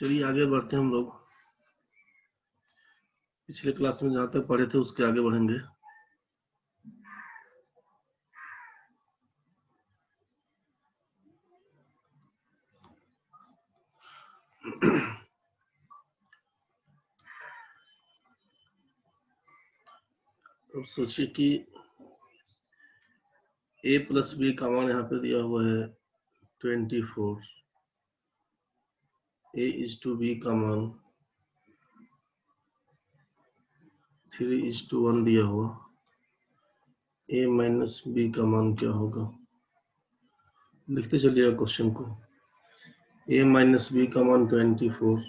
चलिए आगे बढ़ते हैं हम लोग। पिछले क्लास में जहां तक पढ़े थे उसके आगे बढ़ेंगे। अब सोचिए कि a प्लस बी का मान यहाँ पे दिया हुआ है 24, a इज टू बी का मान 3:1 दिया हुआ, a माइनस बी का मान क्या होगा? लिखते चलिएगा क्वेश्चन को। a माइनस बी का मान 24,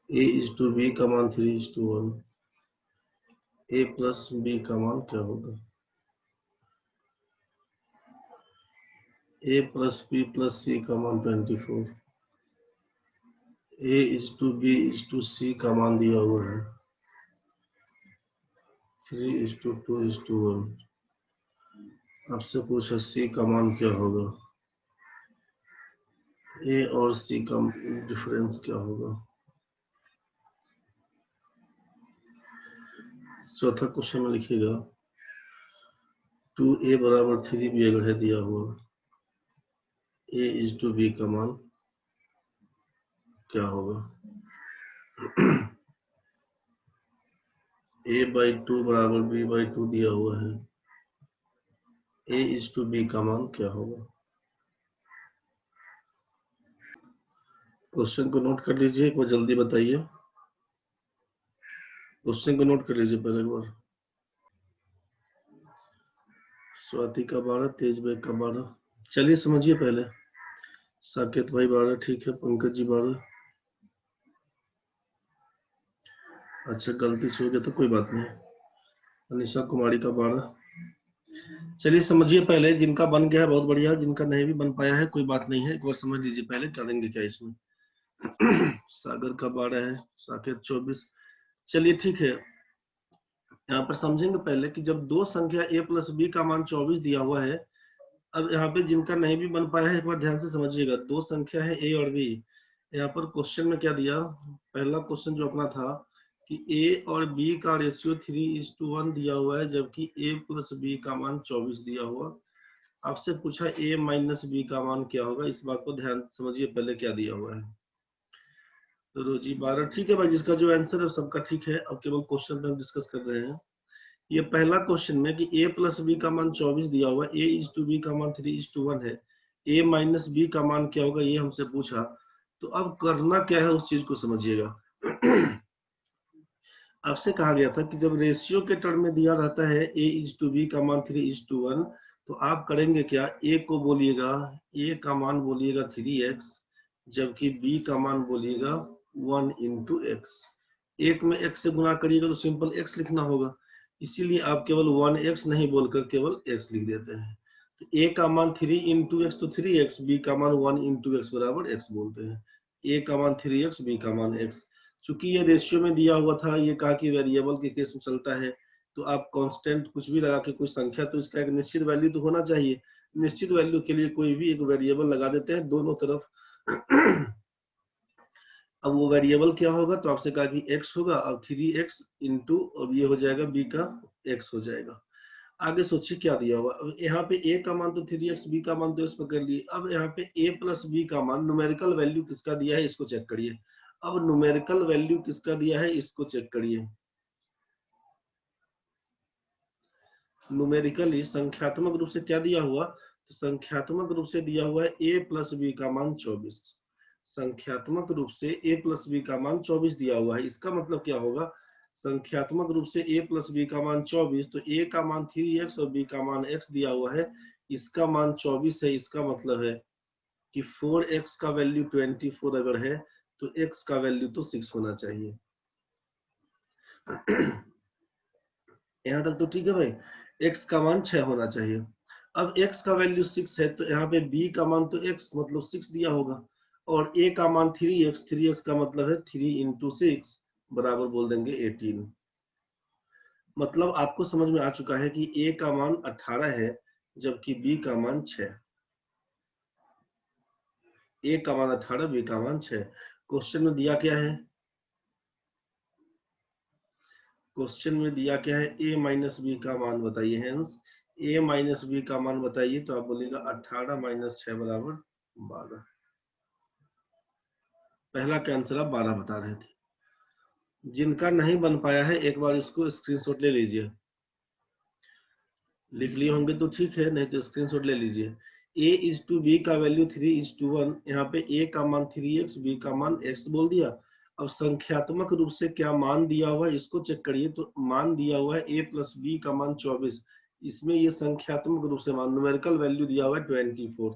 a इज टू बी का मान 3:1, a प्लस बी का मान क्या होगा? a plus B plus C का मान 24, a is to B is to C का मान दिया हुआ है 3:2:1। आपसे पूछा सी का मान क्या होगा, ए और सी का डिफरेंस क्या होगा? चौथा क्वेश्चन में लिखिएगा 2a बराबर 3b अगर है दिया हुआ, a इज टू बी का मान क्या होगा? a/2 बराबर b/2 दिया हुआ है, a इज टू बी का मान क्या होगा? क्वेश्चन को नोट कर लीजिए, एक बार जल्दी बताइए। क्वेश्चन को नोट कर लीजिए पहले एक बार। स्वाति का 12, तेज बेग का 12। चलिए समझिए पहले। साकेत भाई 12 ठीक है, पंकज जी 12। अच्छा गलती से हो गया तो कोई बात नहीं। अनिशा कुमारी का 12। चलिए समझिए पहले, जिनका बन गया है बहुत बढ़िया, जिनका नहीं भी बन पाया है कोई बात नहीं है, एक बार समझ लीजिए पहले करेंगे क्या इसमें। सागर का 12 है, साकेत 24। चलिए ठीक है, यहाँ पर समझेंगे पहले कि जब दो संख्या a प्लस बी का मान 24 दिया हुआ है। अब यहाँ पे जिनका नहीं भी बन पाया है एक बार ध्यान से समझिएगा, दो संख्या है a और b। यहाँ पर क्वेश्चन में क्या दिया, पहला क्वेश्चन जो अपना था कि a और b का रेशियो 3:1 दिया हुआ है, जबकि a प्लस बी का मान 24 दिया हुआ। आपसे पूछा a माइनस बी का मान क्या होगा, इस बात को ध्यान समझिए पहले क्या दिया हुआ है। तो रोजी 12 ठीक है भाई, जिसका जो आंसर है सबका ठीक है। अब केवल क्वेश्चन पे हम डिस्कस कर रहे हैं। ये पहला क्वेश्चन में कि a प्लस बी का मान 24 दिया हुआ, a इज टू बी का मान 3:1 है, a माइनस बी का मान क्या होगा ये हमसे पूछा। तो अब करना क्या है उस चीज को समझिएगा। आपसे कहा गया था कि जब रेशियो के टर्म में दिया रहता है a इज टू बी का मान 3:1, तो आप करेंगे क्या, a को बोलिएगा, a का मान बोलिएगा 3x, जबकि b का मान बोलिएगा 1 इंटू एक्स। एक में x से गुना करिएगा तो सिंपल x लिखना होगा, इसीलिए आप केवल 1x नहीं बोलकर केवल x लिख देते हैं। तो a का मान 3 इंटू एक्स तो 3x, b का मान 1 इंटू एक्स बराबर x बोलते हैं। a का मान 3x, b का मान x। चूंकि ये रेशियो में दिया हुआ था, ये कहा कि वेरिएबल के केस में चलता है, तो आप कांस्टेंट कुछ भी लगा के कोई संख्या, तो इसका एक निश्चित वैल्यू तो होना चाहिए। निश्चित वैल्यू के लिए कोई भी एक वेरिएबल लगा देते हैं दोनों तरफ। अब वो वेरिएबल क्या होगा, तो आपसे कहा कि x होगा, अब 3x इंटू अब ये हो जाएगा b का x हो जाएगा। आगे सोचिए क्या दिया हुआ, अब यहाँ पे a का मान तो 3x, b का मान तो x पकड़ लिए। अब यहाँ पे a प्लस बी का मान न्यूमेरिकल वैल्यू किसका दिया है इसको चेक करिए। अब न्यूमेरिकल वैल्यू किसका दिया है इसको चेक करिए। न्यूमेरिकली संख्यात्मक रूप से क्या दिया हुआ, तो संख्यात्मक रूप से दिया हुआ है a प्लस बी का मान 24। संख्यात्मक रूप से a प्लस बी का मान 24 दिया हुआ है, इसका मतलब क्या होगा, संख्यात्मक रूप से a प्लस बी का मान 24, तो a का मान 3x और b का मान x दिया हुआ है, इसका मान 24 है। इसका मतलब है कि 4x का वैल्यू 24 अगर है तो x का वैल्यू तो 6 होना चाहिए। यहाँ तक तो ठीक है भाई, x का मान 6 होना चाहिए। अब x का वैल्यू 6 है, तो यहाँ पे b का मान तो x मतलब 6 दिया होगा, और a का मान 3x, 3x का मतलब है 3 इंटू 6 बराबर बोल देंगे 18। मतलब आपको समझ में आ चुका है कि a का मान 18 है, जबकि b का मान 6। a का मान 18, b का मान 6। क्वेश्चन में दिया क्या है? क्वेश्चन में दिया क्या है? a माइनस बी का मान बताइए। हेंस a माइनस बी का मान बताइए, तो आप बोलिएगा 18 माइनस 6 बराबर 12। पहला का आंसर आप 12 बता रहे थे। जिनका नहीं बन पाया है एक बार इसको स्क्रीनशॉट ले लीजिए। लिख लिए होंगे तो ठीक है, नहीं तो स्क्रीनशॉट ले लीजिए। a इज टू बी का वैल्यू 3:1। यहाँ पे a का मान 3x, b का मान x बोल दिया। अब संख्यात्मक रूप से क्या मान दिया हुआ है इसको चेक करिए। तो मान दिया हुआ है a प्लस बी का मान 24। इसमें ये संख्यात्मक रूप से मान न्यूमेरिकल वैल्यू दिया हुआ है 24।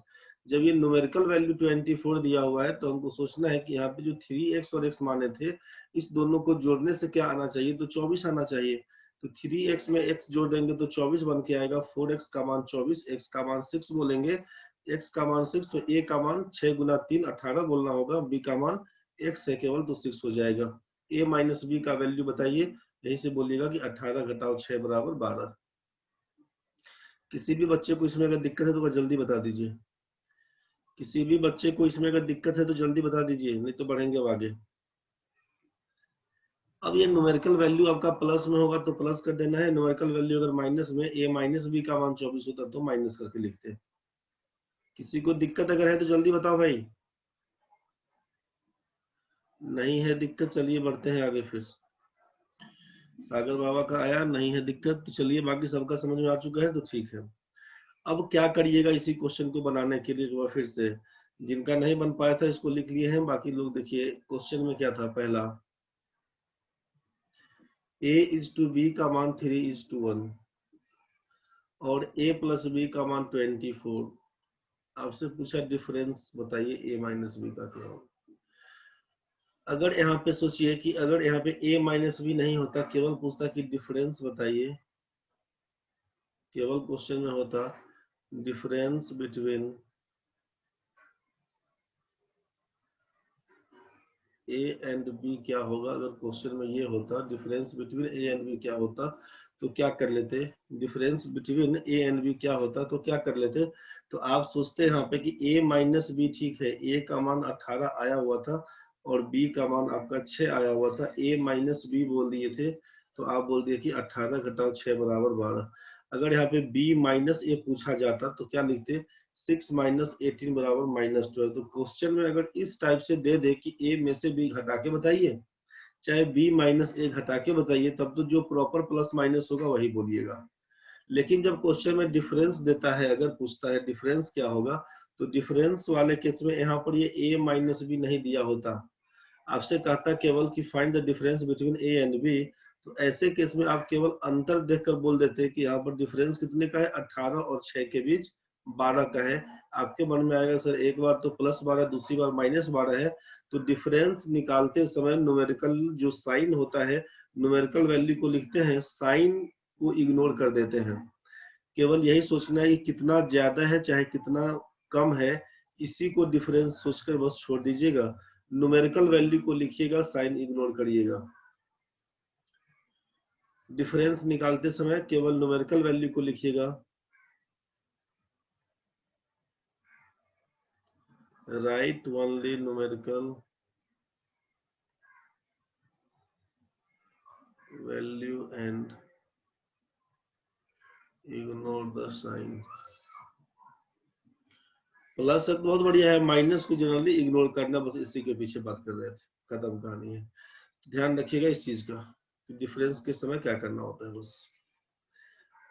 जब ये न्यूमेरिकल वैल्यू 24 दिया हुआ है तो हमको सोचना है कि यहाँ पे जो 3x और x माने थे, इस दोनों को जोड़ने से क्या आना चाहिए? तो 24 आना चाहिए। तो 3x में x जोड़ देंगे तो 24 बन के आएगा। 4x का मान 24, x का मान 6 बोलेंगे। x का मान 6, तो a का मान 6 गुना 3 18 बोलना होगा। b का मान x है केवल, तो 6 हो जाएगा। a माइनस बी का वैल्यू बताइए। यही से बोलिएगा कि 18 घटाओ 6 बराबर 12। किसी भी बच्चे को इसमें अगर दिक्कत है तो वह जल्दी बता दीजिए। किसी भी बच्चे को इसमें अगर दिक्कत है तो जल्दी बता दीजिए, नहीं तो बढ़ेंगे अब आगे। अब ये न्यूमेरिकल वैल्यू आपका प्लस में होगा तो प्लस कर देना है। न्यूमेरिकल वैल्यू अगर माइनस में, a माइनस बी का मान 24 होता तो माइनस करके लिखते। किसी को दिक्कत अगर है तो जल्दी बताओ भाई। नहीं है दिक्कत, चलिए बढ़ते हैं आगे फिर। सागर बाबा का आया नहीं है दिक्कत, तो चलिए बाकी सबका समझ में आ चुका है तो ठीक है। अब क्या करिएगा इसी क्वेश्चन को बनाने के लिए एक बार फिर से। जिनका नहीं बन पाया था इसको लिख लिए हैं, बाकी लोग देखिए क्वेश्चन में क्या था। पहला a इज टू बी का मान 3:1 और a प्लस बी का मान 24। आपसे पूछा डिफरेंस बताइए a माइनस बी का क्या होगा। अगर यहाँ पे सोचिए कि अगर यहाँ पे a माइनस बी नहीं होता, केवल पूछता कि डिफरेंस बताइए, केवल क्वेश्चन में होता difference between A and B क्या होगा। अगर क्वेश्चन में ये होता difference between A and B क्या होता, तो क्या कर लेते? Difference between A and B क्या होता तो क्या कर लेते? तो आप सोचते हैं यहाँ पे कि a माइनस बी ठीक है, a का मान 18 आया हुआ था और b का मान आपका 6 आया हुआ था। a माइनस बी बोल दिए थे, तो आप बोल दिए कि 18 घटाओ 6 बराबर 12। अगर यहाँ पे b माइनस ए पूछा जाता तो क्या लिखते? 6 माइनस 18 बराबर -12। तो क्वेश्चन में अगर इस टाइप से दे दे कि a में से b घटा के बताइए, चाहे b माइनस ए घटा के बताइए, तब तो जो प्रॉपर प्लस माइनस होगा वही बोलिएगा। लेकिन जब क्वेश्चन में डिफरेंस देता है, अगर पूछता है डिफरेंस क्या होगा, तो डिफरेंस वाले केस में यहाँ पर ये a माइनस बी नहीं दिया होता, आपसे कहता केवल कि find the difference between A and B. तो ऐसे केस में आप केवल अंतर देखकर बोल देते कि यहाँ पर डिफरेंस कितने का है? 18 और 6 के बीच 12 का है। आपके मन में आएगा सर एक बार तो +12 दूसरी बार -12 है। तो डिफरेंस निकालते समय न्यूमेरिकल जो साइन होता है, न्यूमेरिकल वैल्यू को लिखते हैं, साइन को इग्नोर कर देते हैं। केवल यही सोचना है कि कितना ज्यादा है चाहे कितना कम है, इसी को डिफरेंस सोचकर बस छोड़ दीजिएगा। न्यूमेरिकल वैल्यू को लिखिएगा, साइन इग्नोर करिएगा। डिफरेंस निकालते समय केवल न्यूमेरिकल वैल्यू को लिखिएगा। Write only numerical value and ignore the sign. Plus है तो बहुत बढ़िया है, माइनस को जनरली इग्नोर करना, बस इसी के पीछे बात कर रहे थे, खत्म कहानी है। ध्यान रखिएगा इस चीज का, डिफरेंस के समय क्या करना होता है बस।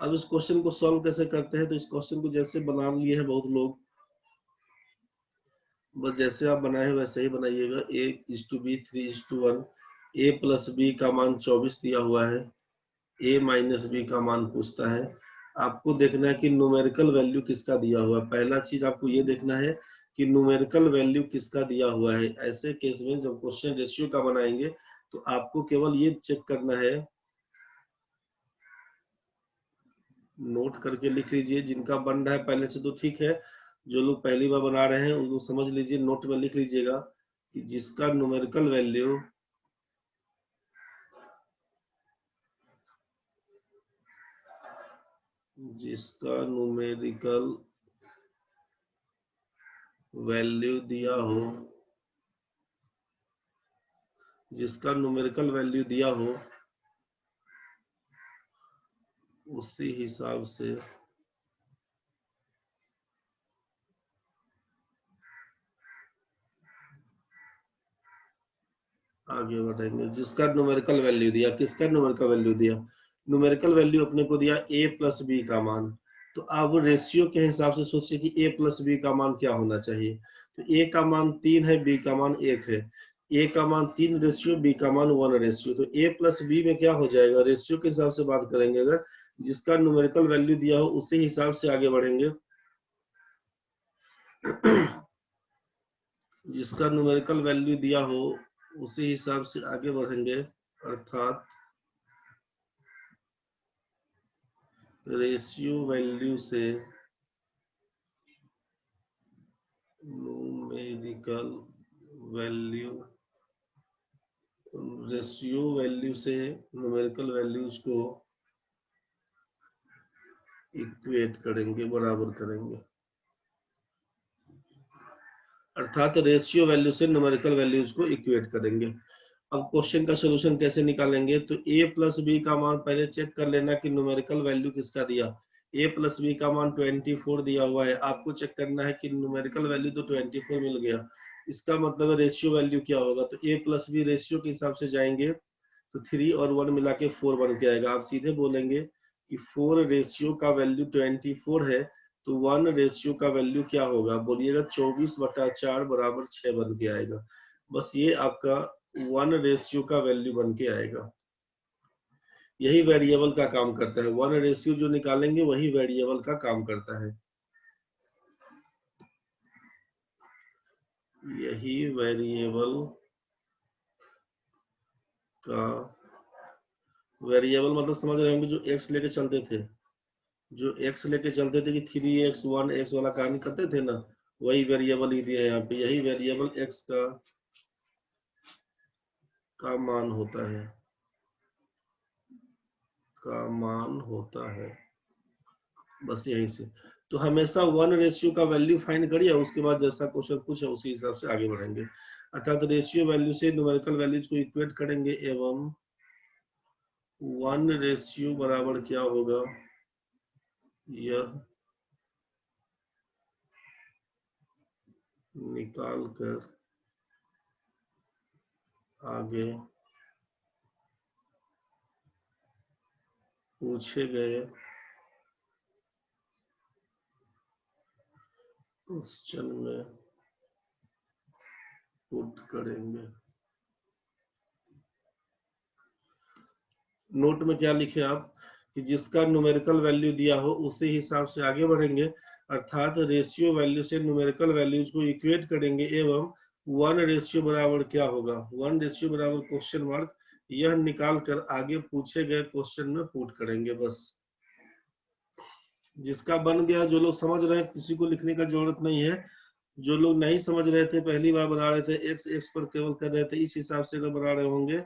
अब इस क्वेश्चन को सॉल्व कैसे करते हैं? तो इस क्वेश्चन को जैसे बना लिए हैं बहुत लोग, बस जैसे आप बनाए वैसे ही बनाइएगा। a:b 3:1, a प्लस बी का मान 24 दिया हुआ है, a माइनस बी का मान पूछता है। आपको देखना है कि न्यूमेरिकल वैल्यू किसका दिया हुआ है। पहला चीज आपको ये देखना है कि न्यूमेरिकल वैल्यू किसका दिया हुआ है। ऐसे केस में जब क्वेश्चन रेशियो का बनाएंगे तो आपको केवल ये चेक करना है, नोट करके लिख लीजिए। जिनका बन रहा है पहले से तो ठीक है, जो लोग पहली बार बना रहे हैं उनको समझ लीजिए, नोट में लिख लीजिएगा कि जिसका न्यूमेरिकल वैल्यू दिया हो जिसका न्यूमेरिकल वैल्यू दिया हो उसी हिसाब से आगे बढ़ेंगे। जिसका न्यूमेरिकल वैल्यू दिया, किसका न्यूमेरिकल वैल्यू दिया? न्यूमेरिकल वैल्यू अपने को दिया a प्लस बी का मान। तो आप रेशियो के हिसाब से सोचिए कि a प्लस बी का मान क्या होना चाहिए। तो a का मान 3 है, b का मान 1 है। a का मान 3 रेशियो, b का मान 1 रेशियो। तो a प्लस बी में क्या हो जाएगा? रेशियो के हिसाब से बात करेंगे, अगर जिसका न्यूमेरिकल वैल्यू दिया हो उसी हिसाब से आगे बढ़ेंगे। जिसका न्यूमेरिकल वैल्यू दिया हो उसी हिसाब से आगे बढ़ेंगे, अर्थात रेशियो वैल्यू से न्यूमेरिकल वैल्यू, रेशियो वैल्यू से न्यूमेरिकल वैल्यूज को इक्वेट करेंगे, बराबर करेंगे। अर्थात रेशियो वैल्यू से न्यूमेरिकल वैल्यूज को इक्वेट करेंगे। अब क्वेश्चन का सॉल्यूशन कैसे निकालेंगे? तो a प्लस बी का मान पहले चेक कर लेना कि न्यूमेरिकल वैल्यू किसका दिया। a प्लस बी का मान 24 दिया हुआ है, आपको चेक करना है कि न्यूमेरिकल वैल्यू तो 24 मिल गया, इसका मतलब रेशियो वैल्यू क्या होगा? तो a प्लस बी रेशियो के हिसाब से जाएंगे तो 3 और 1 मिला के 4 बन के आएगा। आप सीधे बोलेंगे कि 4 रेशियो का वैल्यू 24 है, तो 1 रेशियो का वैल्यू क्या होगा? बोलिएगा 24/4 बराबर 6 बन के आएगा। बस ये आपका 1 रेशियो का वैल्यू बन के आएगा। यही वेरिएबल का काम करता है, 1 रेशियो जो निकालेंगे वही वेरिएबल का काम करता है। यही वेरिएबल का, वेरिएबल मतलब समझ रहे होंगे जो x लेके चलते थे, जो x लेके चलते थे कि 3x 1x वाला काम करते थे ना, वही वेरिएबल ही दिया है यहाँ पे। यही वेरिएबल x का मान होता है, का मान होता है। बस यहीं से तो हमेशा 1 रेशियो का वैल्यू फाइंड करिए, उसके बाद जैसा क्वेश्चन पूछा उसी हिसाब से आगे बढ़ेंगे। अर्थात रेशियो वैल्यू से न्यूमेरिकल वैल्यूज को इक्वेट करेंगे एवं 1 रेशियो बराबर क्या होगा यह निकाल कर आगे पूछे गए क्वेश्चन में पुट करेंगे। नोट में क्या लिखे आप कि जिसका न्यूमेरिकल वैल्यू दिया हो उसी हिसाब से आगे बढ़ेंगे, अर्थात रेशियो वैल्यू से न्यूमेरिकल वैल्यूज को इक्वेट करेंगे एवं 1 रेशियो बराबर क्या होगा? 1 रेशियो बराबर क्वेश्चन मार्क, यह निकाल कर आगे पूछे गए क्वेश्चन में पुट करेंगे। बस जिसका बन गया, जो लोग समझ रहे हैं किसी को लिखने का जरूरत नहीं है। जो लोग नहीं समझ रहे थे, पहली बार बना रहे थे, एक्स एक्स पर केवल कर रहे थे, इस हिसाब से अगर बना रहे होंगे,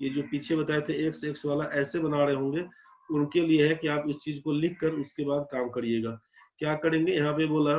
ये जो पीछे बताए थे एक्स एक्स वाला ऐसे बना रहे होंगे, उनके लिए है कि आप इस चीज को लिख कर उसके बाद काम करिएगा। क्या करेंगे? यहाँ पे बोला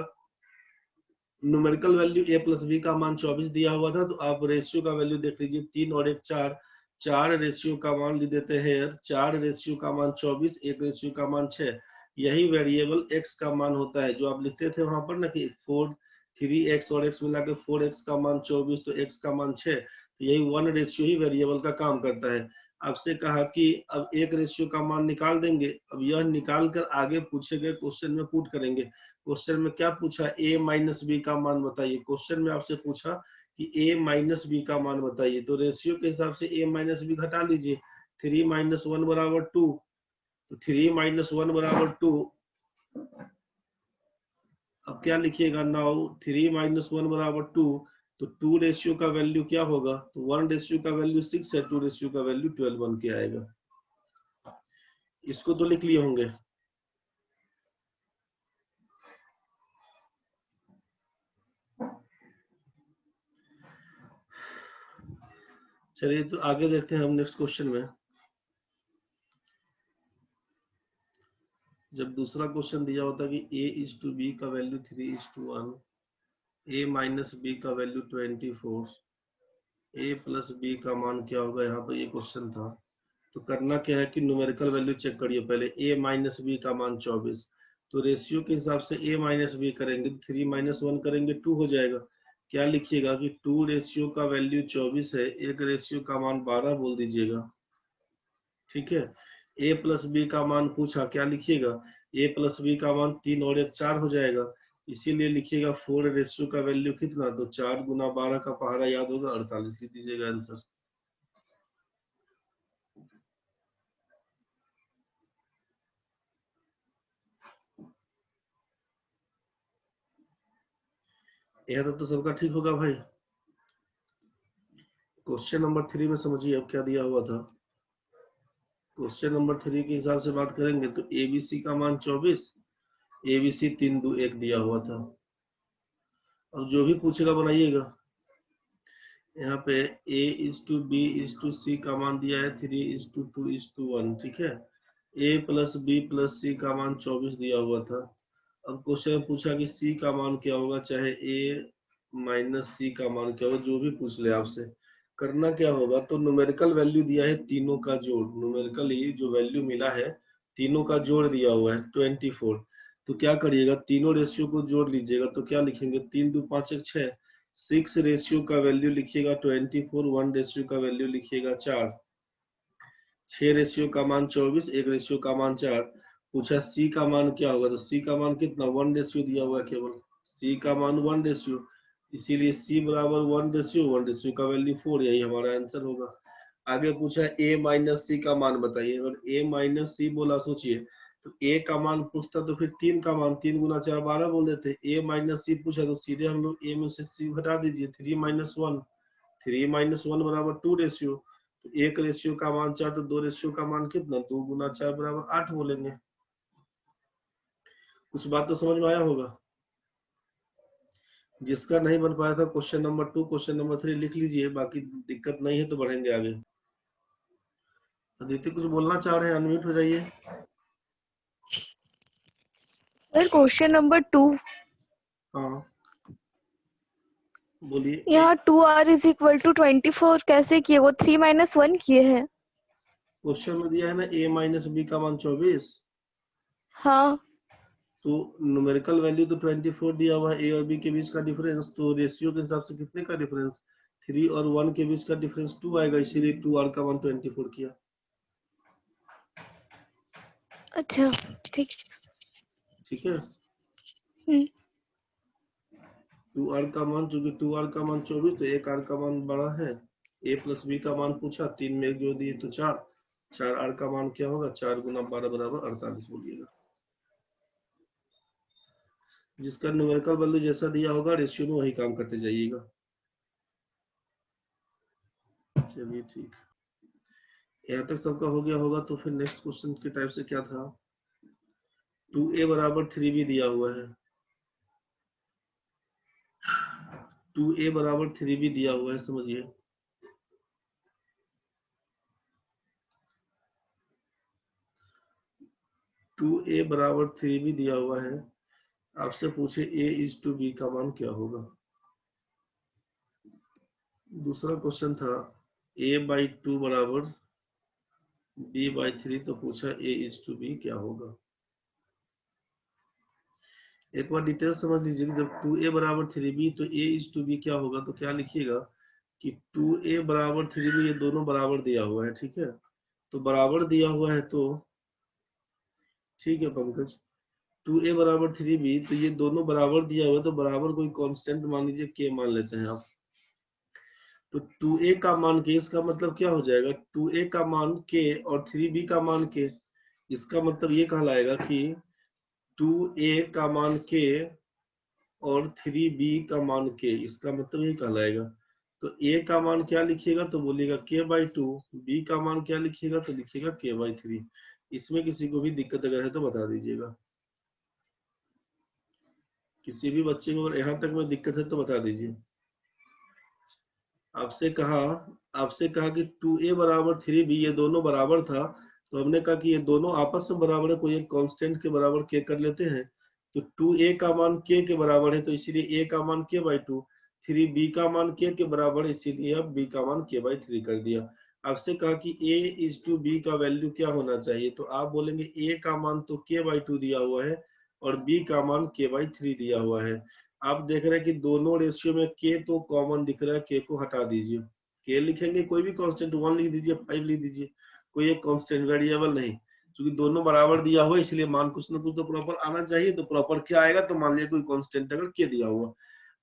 numerical value a plus B का मान 24 दिया हुआ था, तो आप रेशियो का वैल्यू देख लीजिए, 3 और 1 4, 4 रेशियो का मान लिख देते हैं। 4 रेशियो का मान 24, 1 रेशियो का मान 6। यही वेरिएबल x का मान होता है, जो आप लिखते थे वहां पर ना कि 4 3x और x मिला के 4x का मान 24, तो x का मान 6। तो यही 1 रेशियो ही वेरिएबल का काम करता है। आपसे कहा कि अब 1 रेशियो का मान निकाल देंगे, अब यह निकाल कर आगे पूछे गए क्वेश्चन में पुट करेंगे। क्वेश्चन में क्या पूछा? a माइनस बी का मान बताइए। क्वेश्चन में आपसे पूछा कि a माइनस बी का मान बताइए, तो रेशियो के हिसाब से a माइनस बी घटा लीजिए। 3 माइनस 1 बराबर 2, तो 3 माइनस 1 बराबर 2। अब क्या लिखिएगा? नाउ 3 माइनस 1 बराबर 2, तो 2 रेशियो का वैल्यू क्या होगा? तो 1 रेशियो का वैल्यू 6 है, 2 रेशियो का वैल्यू 12 बन के आएगा। इसको तो लिख लिए होंगे। चलिए तो आगे देखते हैं हम नेक्स्ट क्वेश्चन में। जब दूसरा क्वेश्चन दिया होता है कि a:b का वैल्यू 3:1, a माइनस बी का वैल्यू 24, ए प्लस बी का मान क्या होगा, यहाँ पर ये क्वेश्चन था। तो करना क्या है कि न्यूमेरिकल वैल्यू चेक करिए पहले। ए माइनस बी का मान 24, तो रेशियो के हिसाब से ए माइनस बी करेंगे, 3 माइनस 1 करेंगे 2 हो जाएगा। क्या लिखिएगा कि 2 रेशियो का वैल्यू 24 है, एक रेशियो का मान 12 बोल दीजिएगा। ठीक है। ए प्लस बी का मान पूछा, क्या लिखिएगा, ए प्लस बी का मान 3 और 1 4 हो जाएगा, इसीलिए लिखिएगा 4 रेशियो का वैल्यू कितना, तो 4 गुना 12 का पहाड़ा याद होगा 48, लिख दीजिएगा आंसर। यह तो सबका ठीक होगा भाई। क्वेश्चन नंबर 3 में समझिए अब क्या दिया हुआ था। क्वेश्चन नंबर 3 के हिसाब से बात करेंगे तो एबीसी का मान 24, एबीसी 3 2 1 दिया हुआ था। अब जो भी पूछेगा बनाइएगा। यहाँ पे a is to B is to C का मान दिया है 3 इज टू 2 इज टू 1, ठीक है। a plus B plus C का मान 24 दिया हुआ था। अब क्वेश्चन में पूछा कि c का मान क्या होगा, चाहे a माइनस सी का मान क्या होगा, जो भी पूछ ले आपसे। करना क्या होगा, तो न्यूमेरिकल वैल्यू दिया है तीनों का जोड़, न्यूमेरिकली जो वैल्यू मिला है तीनों का जोड़ दिया हुआ है 24। तो क्या करिएगा, तीनों रेशियो को जोड़ लीजिएगा, तो क्या लिखेंगे, 3 2 5 1 6, 6 रेशियो का वैल्यू लिखिएगा 24, 1 रेशियो का वैल्यू लिखिएगा 4, 6 रेशियो का मान 24, 1 रेशियो का मान 4। पूछा सी का मान क्या होगा, तो सी का मान कितना, 1 रेशियो दिया हुआ है केवल, सी का मान 1 रेशियो, इसीलिए सी बराबर 1 रेशियो, 1 रेशियो का वैल्यू 4, यही हमारा आंसर होगा। आगे पूछा ए माइनस सी का मान बताइए, अगर ए माइनस सी बोला सोचिए, तो ए का मान पूछता तो फिर 3 का मान, 3 गुना 4 12 बोल देते। ए माइनस सी पूछा तो सीधे हम लोग ए में से सी हटा दीजिए, 3 माइनस 1, 3 माइनस 1 बराबर 2 रेशियो, तो 1 रेशियो का मान 4, तो 2 रेशियो का मान कितना, 2 गुना 4 बराबर 8 बोलेंगे। कुछ बात तो समझ में आया होगा। जिसका नहीं बन पाया था क्वेश्चन नंबर 2 क्वेश्चन नंबर 3 लिख लीजिए, बाकी दिक्कत नहीं है तो बढ़ेंगे आगे। अदिति कुछ बोलना चाह रहे हैं, अनम्यूट हो जाइए। सर क्वेश्चन नंबर 2, हाँ बोलिए। यहाँ 2r इज इक्वल टू 24 कैसे किए, वो 3 माइनस 1 किए हैं। क्वेश्चन में दिया है ना a माइनस बी का मान 24, हाँ तो न्यूमेरिकल वैल्यू तो 24 दिया हुआ है, a और b के बीच का डिफरेंस, तो रेशियो के हिसाब से कितने का डिफरेंस, 3 और 1 के बीच का डिफरेंस 2 आएगा, इसीलिए 2r का मान 24 किया। अच्छा ठीक ठीक है। है। 2r का मान, चूंकि 2r का मान 24 तो 1r का मान बड़ा है। a प्लस बी का मान पूछा, 3 में 1 जोड़ दिए तो 4, 4r का मान क्या होगा, 4 गुना 12 बराबर 48 बोलिएगा। जिसका न्यूमेरिकल वैल्यू जैसा दिया होगा रेशियो में वही काम करते जाइएगा। चलिए ठीक, यहाँ तक सबका हो गया होगा। तो फिर नेक्स्ट क्वेश्चन के टाइप से क्या था, 2a बराबर 3b दिया हुआ है, 2a बराबर 3b दिया हुआ है, समझिए। टू ए बराबर 3b दिया हुआ है, आपसे पूछे a इज टू b का मान क्या होगा। दूसरा क्वेश्चन था a बाई 2 बराबर b बाई 3, तो पूछा a इज टू b क्या होगा। एक बार डिटेल समझ लीजिए कि जब 2a बराबर 3b तो a इज टू b क्या होगा, तो क्या लिखिएगा कि 2a बराबर 3b, ये दोनों बराबर दिया हुआ है, ठीक है। तो बराबर दिया हुआ है तो ठीक है पंकज, 2a बराबर 3b, तो ये दोनों बराबर दिया हुआ है, तो बराबर कोई कांस्टेंट मान लीजिए k मान लेते हैं आप। तो 2a का मान k, इसका मतलब क्या हो जाएगा, 2a का मान k और 3b का मान k, इसका मतलब ये कहलाएगा कि 2a का मान k और 3b का मान k, इसका मतलब ये कहलाएगा। तो a का मान क्या लिखिएगा, तो बोलिएगा k बाई 2, b का मान क्या लिखिएगा, तो लिखिएगा k बाई 3। इसमें किसी को भी दिक्कत अगर है तो बता दीजिएगा, किसी भी बच्चे को अगर यहाँ तक में दिक्कत है तो बता दीजिए। आपसे कहा कि 2a बराबर 3b, ये दोनों बराबर था, तो हमने कहा कि ये दोनों आपस में बराबर है, कोई एक कांस्टेंट के बराबर k कर लेते हैं। तो 2a का मान k के बराबर है, तो इसीलिए a का मान k बाई 2, 3b का मान k के बराबर, इसीलिए अब b का मान k/3 कर दिया। आपसे कहा कि a/b का वैल्यू क्या होना चाहिए, तो आप बोलेंगे a का मान तो k/2 दिया हुआ है और b का मान k/3 दिया हुआ है। आप देख रहे हैं कि दोनों रेशियो में k तो कॉमन दिख रहा है, k को हटा दीजिए। k लिखेंगे, कोई भी कांस्टेंट 1 लिख दीजिए, 5 लिख दीजिए, कोई एक कांस्टेंट वेरिएबल नहीं, क्योंकि दोनों बराबर दिया हुआ है इसलिए मान कुछ ना कुछ तो प्रॉपर आना चाहिए। तो प्रॉपर क्या आएगा, तो मान लिया कोई कांस्टेंट अगर k दिया हुआ,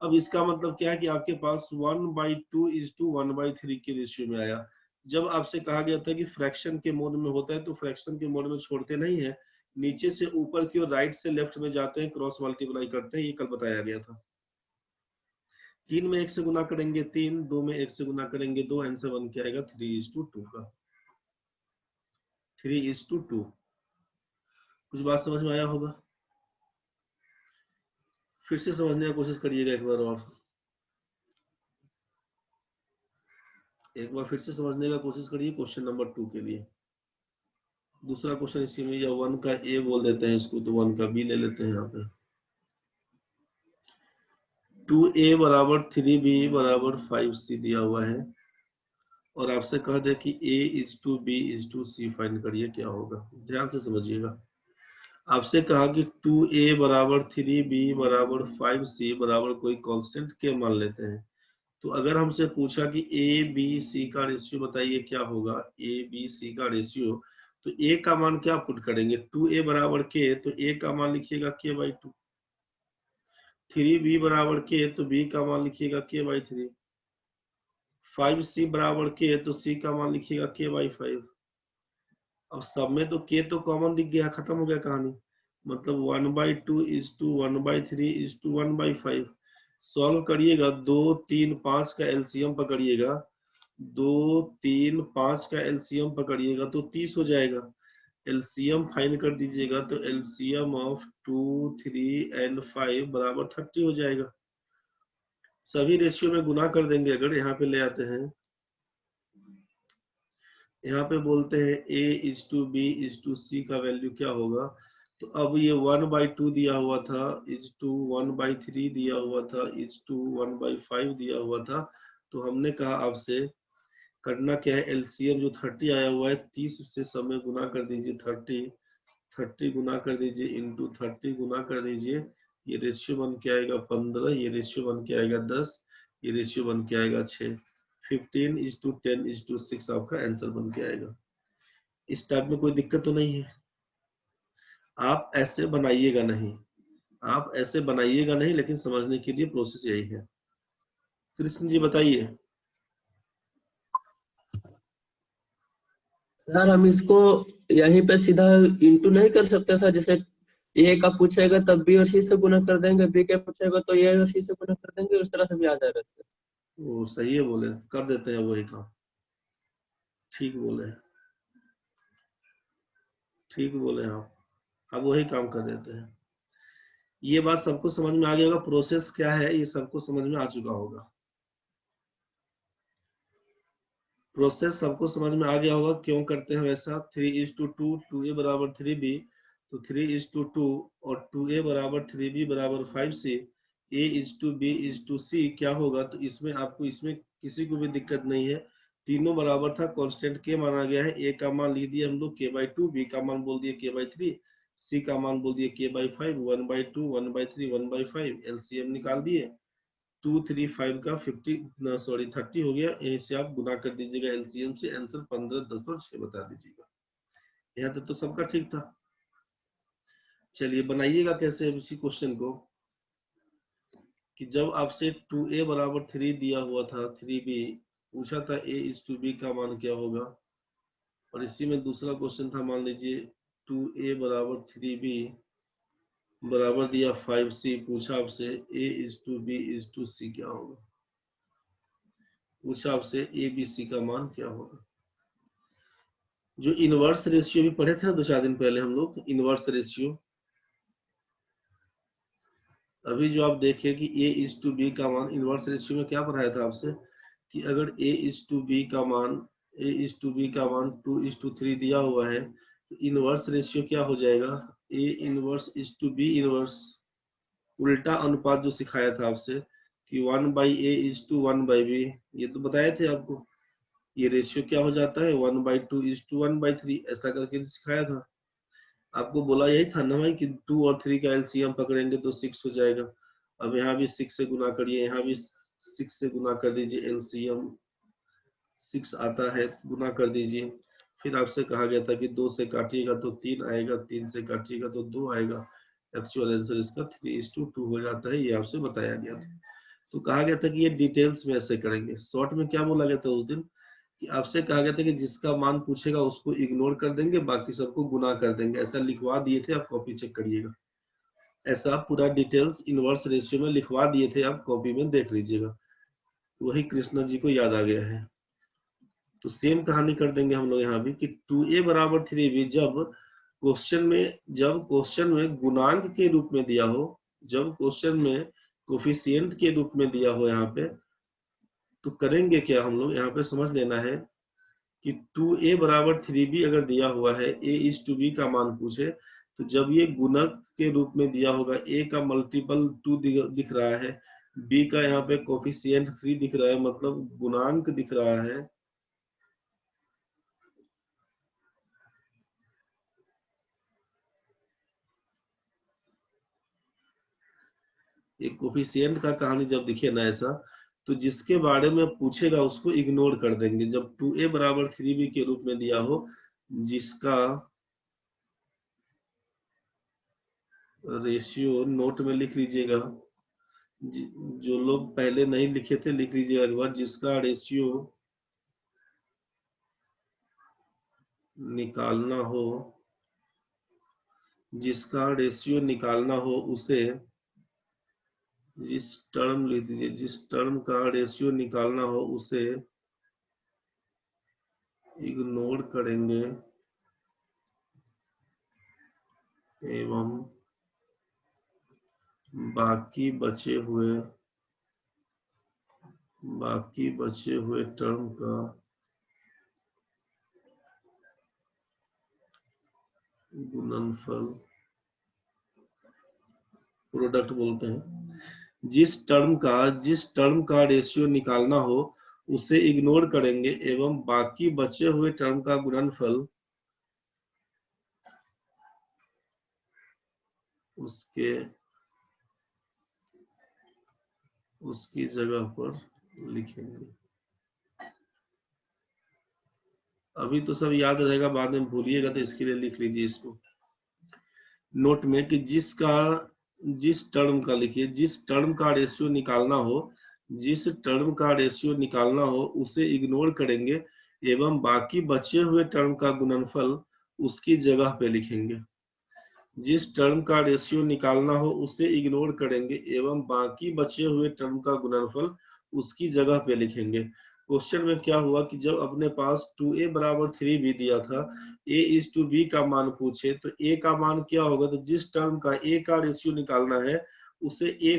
अब इसका मतलब क्या है कि आपके पास 1/2:1/3 के रेशियो में आया। जब आपसे कहा गया था कि फ्रैक्शन के मोड में होता है तो फ्रैक्शन के मोड में छोड़ते नहीं है, नीचे से ऊपर की ओर राइट से लेफ्ट में जाते हैं, क्रॉस मल्टीप्लाई करते हैं, ये कल बताया गया था। 3 में 1 से गुना करेंगे 3, 2 में 1 से गुना करेंगे 2, आंसर बन के आएगा 3:2 का। 3:2। कुछ बात समझ में आया होगा? फिर से समझने की कोशिश करिएगा एक बार और, एक बार फिर से समझने का कोशिश करिए क्वेश्चन नंबर 2 के लिए। दूसरा क्वेश्चन इसी में, या 1 का ए बोल देते हैं इसको, तो 1 का बी ले लेते हैं यहाँ पे। 2a बराबर 3b बराबर 5c दिया हुआ है और आपसे कह दे कि a/b/c फाइंड करिए, क्या होगा? ध्यान से समझिएगा। आपसे कहा कि 2a बराबर 3b बराबर 5c बराबर कोई कांस्टेंट के मान लेते हैं। तो अगर हमसे पूछा कि a b c का रेशियो बताइए क्या होगा, a b c का रेशियो, तो a का मान क्या पुट करेंगे? 2a बराबर k, तो a का मान लिखिएगा k/2। 3b बराबर k, तो b का मान लिखिएगा k/3। 5c बराबर k, तो c का मान लिखिएगा k/5। अब सब में तो k तो कॉमन दिख गया, खत्म हो गया कहानी। मतलब 1/2:1/3:1/5। सॉल्व करिएगा, 2 3 5 का एलसीएम पकड़िएगा, 2 3 5 का एलसीएम पकड़िएगा तो 30 हो जाएगा। एलसीएम फाइंड कर दीजिएगा तो एलसीएम ऑफ 2 3 एंड 5 बराबर 30 हो जाएगा। सभी रेशियो में गुना कर देंगे। अगर यहाँ पे ले आते हैं, यहाँ पे बोलते हैं a/b/c का वैल्यू क्या होगा, तो अब ये 1/2 दिया हुआ था, 1/3 दिया हुआ था, 1/5 दिया हुआ था। तो हमने कहा आपसे करना क्या है, एलसीएम जो 30 आया हुआ है 30 से समय गुना कर दीजिए, 30 गुना कर दीजिए इंटू 30 गुना कर दीजिए, ये रेशियो बन के आएगा 15, ये रेशियो बन के आएगा 10, ये रेशियो बन के आएगा 6। 15:10:6 आपका आंसर बन के आएगा। इस टाइप में कोई दिक्कत तो नहीं है? आप ऐसे बनाइएगा नहीं, आप ऐसे बनाइएगा नहीं, लेकिन समझने के लिए प्रोसेस यही है। कृष्ण जी बताइए। सर हम इसको यहीं पे सीधा इंटू नहीं कर सकते सर? जैसे ए का पूछेगा तब बी और सी से गुना कर देंगे, बी का पूछेगा तो ए और सी से गुना कर देंगे, उस तरह से भी आ जाएगा सर। वो सही है, बोले कर देते हैं वही काम। ठीक बोले, ठीक बोले आप, अब वही काम कर देते हैं। ये बात सबको समझ में आ गया होगा, प्रोसेस क्या है ये सबको समझ में आ चुका होगा। प्रोसेस सबको समझ में आ गया होगा, क्यों करते हैं वैसा। 3:2, 2a बराबर 3b, तो 3:2 और 2a बराबर 3b बराबर 5c, a/b/c क्या होगा, तो इसमें आपको इसमें किसी को भी दिक्कत नहीं है, तीनों बराबर था, कांस्टेंट के माना गया है। a का मान लिख दिया हम लोग k/2, b का मान बोल दिए k/3, c का मान बोल दिए k/5, 1/2 1/3 1/5, एलसीएम निकाल दिए। 2 3 5 का 30 हो गया, यहीं से आप गुना कर दीजिएगा एलसीएम से, आंसर 15 10 और 6 बता दीजिएगा। यहाँ तक तो सबका ठीक था। चलिए बनाइएगा कैसे अब इसी क्वेश्चन को, कि जब आपसे 2a बराबर 3 दिया हुआ था, 3b पूछा था, a/b का मान क्या होगा, और इसी में दूसरा क्वेश्चन था, मान लीजिए 2a बराबर 3b बराबर दिया 5c, पूछा आपसे a/b/c क्या होगा, पूछा आपसे abc का मान क्या होगा। जो इनवर्स रेशियो भी पढ़े थे ना 2 4 दिन पहले हम लोग, इनवर्स रेशियो, अभी जो आप देखिए कि a/b का मान, इनवर्स रेशियो में क्या पढ़ाया था आपसे, कि अगर a/b का मान 2:3 दिया हुआ है, तो इनवर्स रेशियो क्या हो जाएगा, a इनवर्स/b इनवर्स, उल्टा अनुपात जो सिखाया था आपसे, कि 1/a=1/b, ये तो बताए थे आपको। ये रेशियो क्या हो जाता है 1/2:1/3, ऐसा करके सिखाया था आपको। बोला यही था ना भाई कि 2 और 3 का एलसीएम पकड़ेंगे तो 6 हो जाएगा। अब यहाँ भी 6 से गुना करिए, यहाँ भी 6 से गुना कर दीजिए, एलसीएम 6 आता है, गुना कर दीजिए। फिर आपसे कहा गया था कि 2 से काटिएगा तो 3 आएगा, 3 से काटिएगा तो 2 आएगा। एक्चुअल आंसर इसका 3:2 हो जाता है, ये आपसे बताया गया था। तो कहा गया था कि ये डिटेल्स में ऐसे करेंगे। शॉर्ट में क्या बोला गया था उस दिन कि आपसे कहा गया था कि जिसका मान पूछेगा उसको इग्नोर कर देंगे, बाकी सबको गुना कर देंगे, ऐसा लिखवा दिए थे। आप कॉपी चेक करिएगा, ऐसा पूरा डिटेल्स इनवर्स रेशियो में लिखवा दिए थे, आप कॉपी में देख लीजिएगा। वही कृष्ण जी को याद आ गया है। तो सेम कहानी कर देंगे हम लोग यहाँ भी कि 2a = 3b जब क्वेश्चन में गुणांक के रूप में दिया हो, जब क्वेश्चन में कोफिशिएंट के रूप में दिया हो यहाँ पे, तो करेंगे क्या हम लोग यहाँ पे समझ लेना है कि 2a = 3b अगर दिया हुआ है, a:b का मान पूछे, तो जब ये गुणक के रूप में दिया होगा, a का मल्टीपल 2 दिख रहा है, b का यहाँ पे कोफिशिएंट 3 दिख रहा है, मतलब गुणांक दिख रहा है, एक कोफिशिएंट का कहानी जब दिखे ना ऐसा, तो जिसके बारे में पूछेगा उसको इग्नोर कर देंगे। जब 2a = 3b के रूप में दिया हो, जिसका रेशियो नोट में लिख लीजिएगा, जो लोग पहले नहीं लिखे थे लिख लीजिएगा एक बार, जिसका रेशियो निकालना हो, जिसका रेशियो निकालना हो उसे, जिस टर्म लिख दीजिए, जिस टर्म का रेशियो निकालना हो उसे इग्नोर करेंगे एवं बाकी बचे हुए टर्म का गुणनफल, प्रोडक्ट बोलते हैं, जिस टर्म का रेशियो निकालना हो उसे इग्नोर करेंगे एवं बाकी बचे हुए टर्म का गुणनफल उसकी जगह पर लिखेंगे। अभी तो सब याद रहेगा, बाद में भूलिएगा, तो इसके लिए लिख लीजिए इसको नोट में कि जिस टर्म का लिखिए, जिस टर्म का रेशियो निकालना हो, जिस टर्म का रेशियो निकालना हो उसे इग्नोर करेंगे एवं बाकी बचे हुए टर्म का गुणनफल उसकी जगह पे लिखेंगे। जिस टर्म का रेशियो निकालना हो उसे इग्नोर करेंगे एवं बाकी बचे हुए टर्म का गुणनफल उसकी जगह पे लिखेंगे। क्वेश्चन में क्या हुआ कि जब अपने पास 2a = 3b दिया था, a:b का मान पूछे, तो a का मान क्या होगा, तो जिस टर्म का a का रेशियो निकालना है उसे a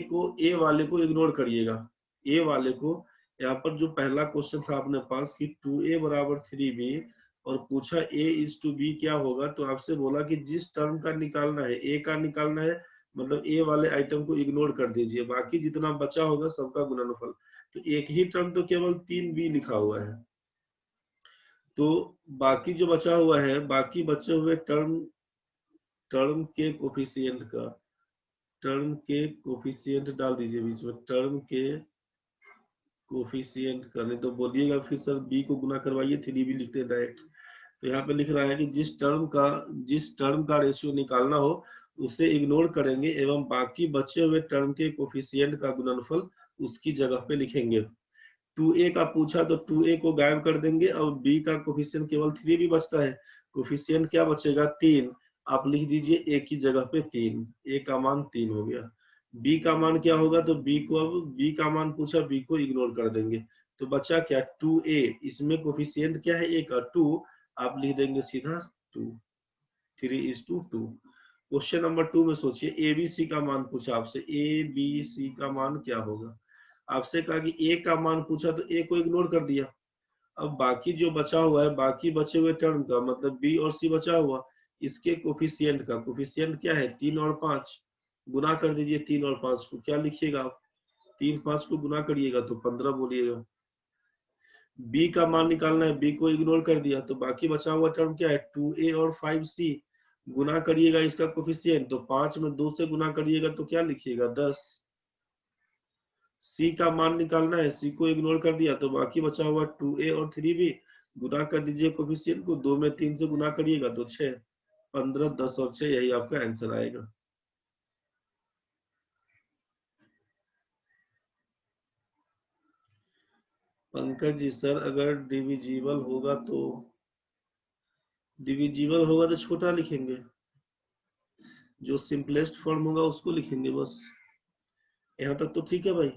वाले को इग्नोर करिएगा, a वाले को। यहाँ पर जो पहला क्वेश्चन था अपने पास कि 2a = 3b और पूछा a:b क्या होगा, तो आपसे बोला कि जिस टर्म का निकालना है, a का निकालना है, मतलब a वाले आइटम को इग्नोर कर दीजिए, बाकी जितना बचा होगा सबका गुणनफल। तो एक ही टर्म तो केवल 3b लिखा हुआ है, तो बाकी जो बचा हुआ है, बाकी बचे हुए टर्म के कोफिशिएंट डाल दीजिए बीच में, टर्म के कोफिशिएंट का, नहीं तो बोलिएगा फिर सर b को गुना करवाइए, 3b लिखते हैं डायरेक्ट। तो यहाँ पे लिख रहा है कि जिस टर्म का रेशियो निकालना हो उसे इग्नोर करेंगे एवं बाकी बचे हुए टर्म के कोफिशिएंट का गुणनफल उसकी जगह पे लिखेंगे। 2a का पूछा तो 2a को गायब कर देंगे और b का कोफिशिएंट केवल 3b बचता है, कोफिशिएंट क्या बचेगा 3, आप लिख दीजिए a की जगह पे 3, a का मान 3 हो गया। b का मान क्या होगा, तो b का मान पूछा, b को इग्नोर कर देंगे, तो बचा क्या 2a, इसमें कोफिशिएंट क्या है a का 2, आप लिख देंगे सीधा 2, 3:2। क्वेश्चन नंबर 2 में सोचिए, एबीसी का मान पूछा आपसे, एबीसी का मान क्या होगा, आपसे कहा कि ए का मान पूछा तो ए को इग्नोर कर दिया। अब बाकी जो बचा हुआ है, बाकी बचे हुए टर्म का, मतलब बी और सी बचा हुआ, इसके कोफिशिएंट का, कोफिशिएंट क्या है 3 और 5, गुना कर दीजिए 3 और 5 को, क्या लिखिएगा आप 3 5 को गुना करिएगा तो 15 बोलिएगा। बी का मान निकालना है, बी को इग्नोर कर दिया तो बाकी बचा हुआ टर्म क्या है 2a और 5c। गुना करिएगा इसका कोफिशिएंट, तो 5 में 2 से गुना करिएगा तो क्या लिखिएगा 10। सी का मान निकालना है, सी को इग्नोर कर दिया तो बाकी बचा हुआ 2a और 3b। गुना कर दीजिए कोफिशिएंट को, 2 में 3 से गुना करिएगा तो 6। 15 10 और 6 यही आपका आंसर आएगा। पंकज जी सर अगर डिविजिबल होगा तो छोटा लिखेंगे, जो सिंपलेस्ट फॉर्म होगा उसको लिखेंगे बस। यहाँ तक तो ठीक है भाई।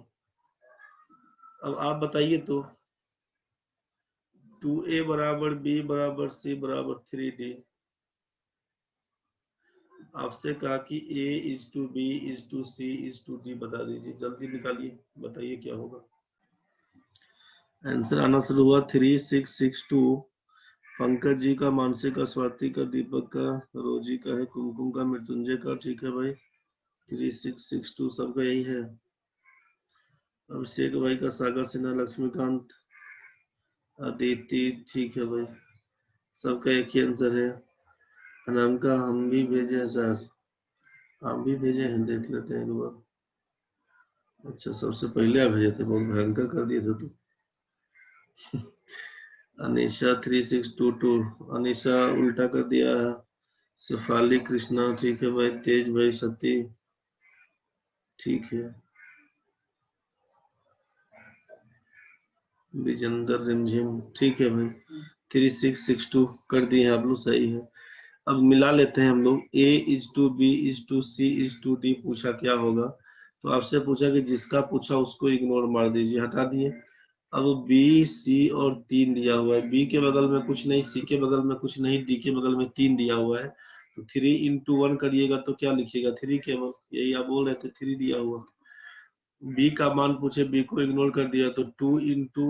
अब आप बताइए तो 2a बराबर b बराबर c बराबर 3d। आपसे कहा कि a is to b is to c is to d बता दीजिए, जल्दी निकालिए, बताइए क्या होगा। आंसर आना शुरू हुआ 3662। पंकज जी का, मानसी का, स्वाति का, दीपक का, रोजी का है, कुमकुम का, मृत्युंजय का, ठीक है भाई 3662 सबका यही है। अभिषेक भाई का, सागर सिन्हा, लक्ष्मीकांत, अदिति, ठीक है भाई सबका एक ही आंसर है। अनामिका हम भी भेजे हैं सर, आप भी भेजे हैं, देख लेते हैं एक बार। अच्छा सबसे पहले आप भेजे थे, बहुत भयंकर कर दिए थे तो। अनिशा 3622, अनिशा उल्टा कर दिया है। शेफाली कृष्णा, ठीक है भाई, तेज भाई, सती, ठीक है, विजेंदर रिमझिम, ठीक है भाई 3662 कर दिए हैं आप लोग, सही है। अब मिला लेते हैं हम लोग, a is to B is to C is to D पूछा क्या होगा, तो आपसे पूछा कि जिसका पूछा उसको इग्नोर मार दीजिए, हटा दिए। अब b c और 3 दिया हुआ है, b के बगल में कुछ नहीं, c के बगल में कुछ नहीं, d के बगल में 3 दिया हुआ है, तो 3 into 1 करिएगा तो क्या लिखिएगा 3 केवल, यही आप बोल रहे थे 3 दिया हुआ। b का मान पूछे, b को इग्नोर कर दिया तो 2 into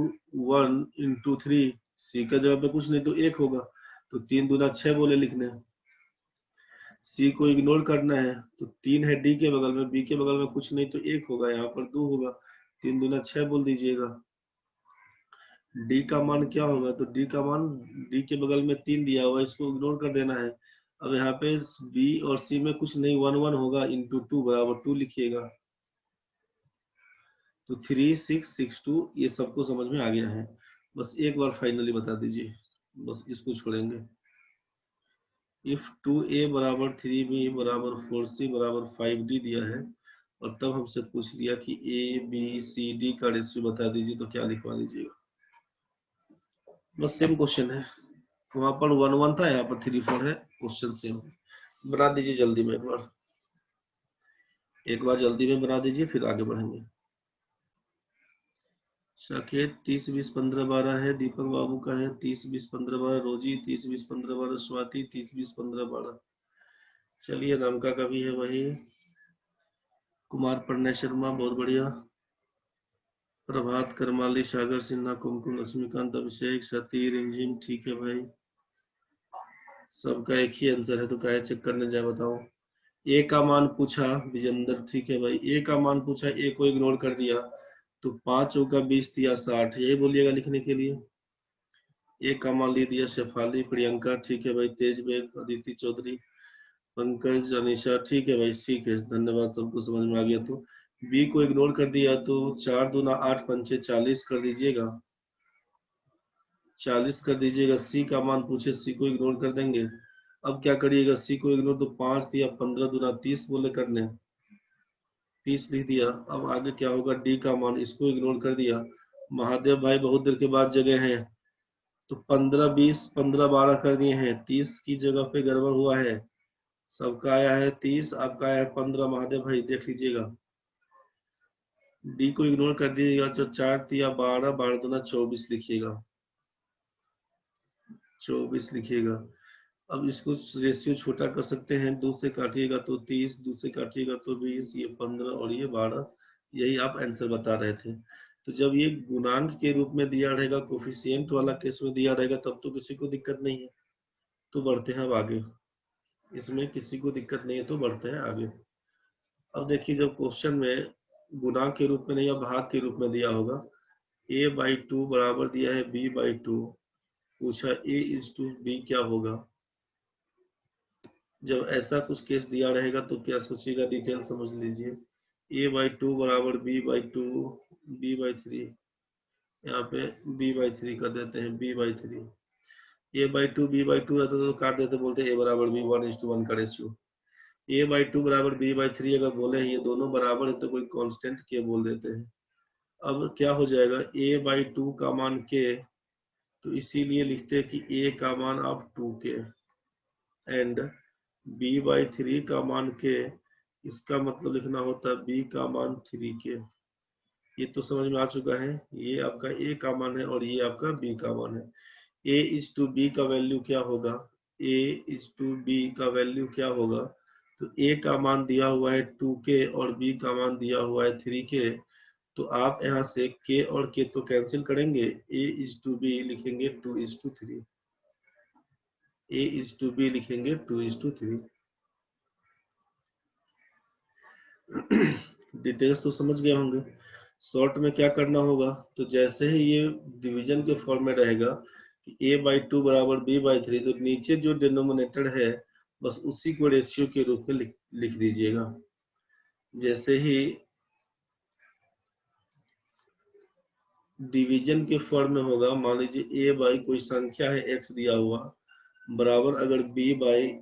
1 into 3, c का जगह पे कुछ नहीं तो 1 होगा, तो 3 दूना 6 बोले लिखने हैं। सी को इग्नोर करना है तो 3 है डी के बगल में, बी के बगल में कुछ नहीं तो 1 होगा, यहाँ पर 2 होगा, 3 दूना 6 बोल दीजिएगा। डी का मान क्या होगा, तो डी का मान, डी के बगल में 3 दिया हुआ है, इसको इग्नोर कर देना है। अब यहाँ पे बी और सी में कुछ नहीं, 1 1 होगा, इंटू 2 बराबर 2 लिखिएगा। तो 3662 ये सबको समझ में आ गया है, बस एक बार फाइनली बता दीजिए, बस इसको छोड़ेंगे। इफ 2a बराबर 3b बराबर 4c बराबर 5d दिया है, और तब हमसे पूछ लिया कि a b c d का रेशियो बता दीजिए, तो क्या लिखवा दीजिएगा, बस सेम क्वेश्चन है, वहां पर 1 1 था, यहाँ पर 3 4 है, क्वेश्चन सेम। बना दीजिए जल्दी में, एक बार जल्दी में बना दीजिए, फिर आगे बढ़ेंगे। साकेत 30 20 15 12 है, दीपक बाबू का है 30 20 15 12, रोजी 30 20 15 12, स्वाति 30 20 15 12। चलिए रामका का भी है वही, कुमार प्रणय शर्मा बहुत बढ़िया, प्रभात करमाली, सागर सिन्हा, कुमकुम, लक्ष्मीकांत, अभिषेक, सती, रिमझिम, ठीक है भाई सबका एक ही आंसर है, तो क्या चेक करने जाए बताओ। ए का मान पूछा विजेंदर, ठीक है भाई, ए का मान पूछा, ए को इग्नोर कर दिया तो 5 का 20 दिया 60, यही बोलिएगा लिखने के लिए। ए का मान ले दिया शेफाली, प्रियंका, ठीक है भाई, तेज बेग, अदिति चौधरी, पंकज, अनिशा, ठीक है भाई, ठीक है, धन्यवाद, सबको समझ में आ गया। तो बी को इग्नोर कर दिया तो 4 दूना 8 पंचे 40 कर दीजिएगा, 40 कर दीजिएगा। सी का मान पूछे, सी को इग्नोर कर देंगे। अब क्या करिएगा, सी को इग्नोर तो 5 दिया, 15 दूना 30 बोले करने, 30 लिख दिया। अब आगे क्या होगा, डी का मान, इसको इग्नोर कर दिया। महादेव भाई बहुत देर के बाद जगह हैं, तो 15 20 15 12 कर दिए हैं, 30 की जगह पे गड़बड़ हुआ है, सबका आया है 30, आपका आया है 15, महादेव भाई देख लीजिएगा। डी को इग्नोर कर दीजिएगा तो 4 दिया 12, 12 दूना 24 लिखिएगा, 24 लिखिएगा। अब इसको रेशियो छोटा कर सकते हैं, 2 से काटिएगा तो 30, 2 से काटिएगा तो 20, ये 15 और ये 12, यही आप आंसर बता रहे थे। तो जब ये गुणांक के रूप में दिया रहेगा, कोफिशिएंट वाला केस में दिया रहेगा, तब तो किसी को दिक्कत नहीं है, तो बढ़ते हैं अब आगे, इसमें किसी को दिक्कत नहीं है तो बढ़ते हैं आगे। अब देखिए जब क्वेश्चन में गुना के रूप में नहीं या भाग के रूप में दिया होगा। a/2 बराबर दिया है b/2, पूछा a/b क्या होगा। जब ऐसा कुछ केस दिया रहेगा तो क्या सोचिएगा, डिटेल समझ लीजिए। a/2 बराबर b/2 b/3, यहाँ पे b/3 कर देते हैं, b/3। a/2 b/2 रहता तो काट देते, बोलते a बराबर b 1:1 का रेशियो। a/2 बराबर b/3 अगर बोले ये दोनों बराबर है तो कोई कांस्टेंट k बोल देते हैं। अब क्या हो जाएगा, a/2 का मान k, तो इसीलिए लिखते हैं कि a का मान अब 2k एंड b/3 का मान k, इसका मतलब लिखना होता है b का मान 3k। ये तो समझ में आ चुका है। ये आपका a का मान है और ये आपका b का मान है। a/b का वैल्यू क्या होगा, a/b का वैल्यू क्या होगा, तो a का मान दिया हुआ है 2k और b का मान दिया हुआ है 3k। तो आप यहाँ से k और k तो कैंसिल करेंगे, a/b लिखेंगे 2:3, a/b लिखेंगे 2:3। डिटेल्स तो समझ गए होंगे। शॉर्ट में क्या करना होगा, तो जैसे ही ये डिवीजन के फॉर्म में रहेगा कि a/2 बराबर b/3, तो नीचे जो डिनोमिनेटर है बस उसी को रेशियो के रूप में लिख दीजिएगा। जैसे ही डिवीजन के फॉर्म में होगा, मान लीजिए a/, कोई संख्या है x दिया हुआ, बराबर अगर b/,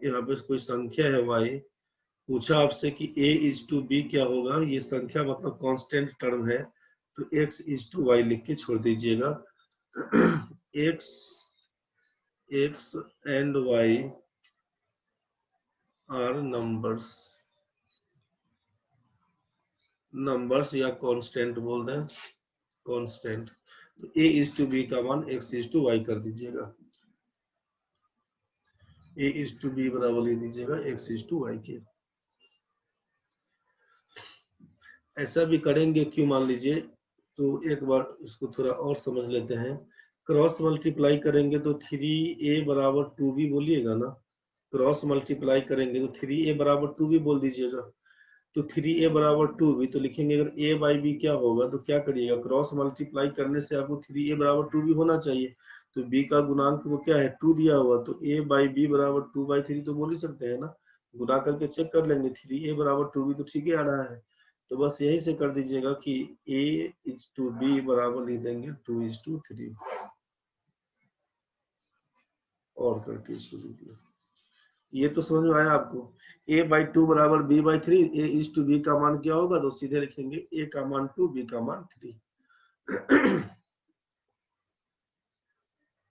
यहाँ पे कोई संख्या है y, पूछा आपसे कि a/b क्या होगा, ये संख्या मतलब कांस्टेंट टर्म है, तो x/y लिख के छोड़ दीजिएगा। x and y are numbers या कांस्टेंट बोल दें, कांस्टेंट। तो a/b का मान x/y कर दीजिएगा, a/b बराबर ले दीजिएगा x/y के। ऐसा भी करेंगे क्यों, मान लीजिए, तो एक बार इसको थोड़ा और समझ लेते हैं। क्रॉस मल्टीप्लाई करेंगे तो 3a बराबर 2b बोलिएगा ना, क्रॉस मल्टीप्लाई करेंगे तो 3a बराबर 2b बोल दीजिएगा। तो 3a बराबर 2b तो लिखेंगे, अगर a/b क्या होगा तो क्या करिएगा, क्रॉस मल्टीप्लाई करने से आपको 3a बराबर 2b होना चाहिए। तो b का गुणांक वो क्या है, 2 दिया हुआ, तो a/b बराबर 2/3 तो बोल ही सकते हैं ना। गुणा करके चेक कर लेंगे, 3a बराबर 2b तो ठीक ही आ रहा है। तो बस यही से कर दीजिएगा कि a/b बराबर लिख देंगे 2:3, और करके इसको लिखिए। ये तो समझ में आया आपको। a/2 बराबर b/3, a/b का मान क्या होगा, तो सीधे लिखेंगे a का मान 2, b का मान 3।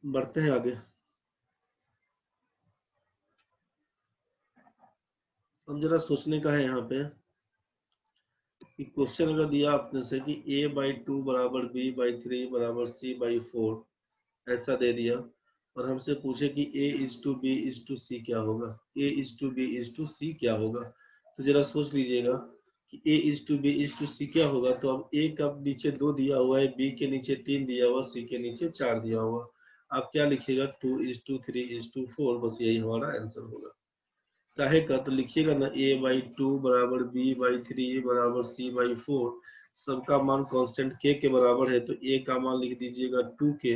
बढ़ते हैं आगे। अब जरा सोचने का है यहाँ पे कि क्वेश्चन अगर दिया आपने से कि a/2 बराबर b/3 बराबर c/4, ऐसा दे दिया, और हमसे पूछे कि a/b/c क्या होगा, a/b/c क्या होगा। तो जरा सोच लीजिएगा कि a/b/c क्या होगा। तो अब a का नीचे 2 दिया हुआ है, b के नीचे 3 दिया हुआ, c के नीचे 4 दिया हुआ। आप क्या लिखिएगा, 2:3:4, बस यही हमारा आंसर होगा। काहे का, तो लिखिएगा ना a/2 बराबर b/3 बराबर c/4, सबका मान कांस्टेंट k के बराबर है, तो a का मान लिख दीजिएगा 2k,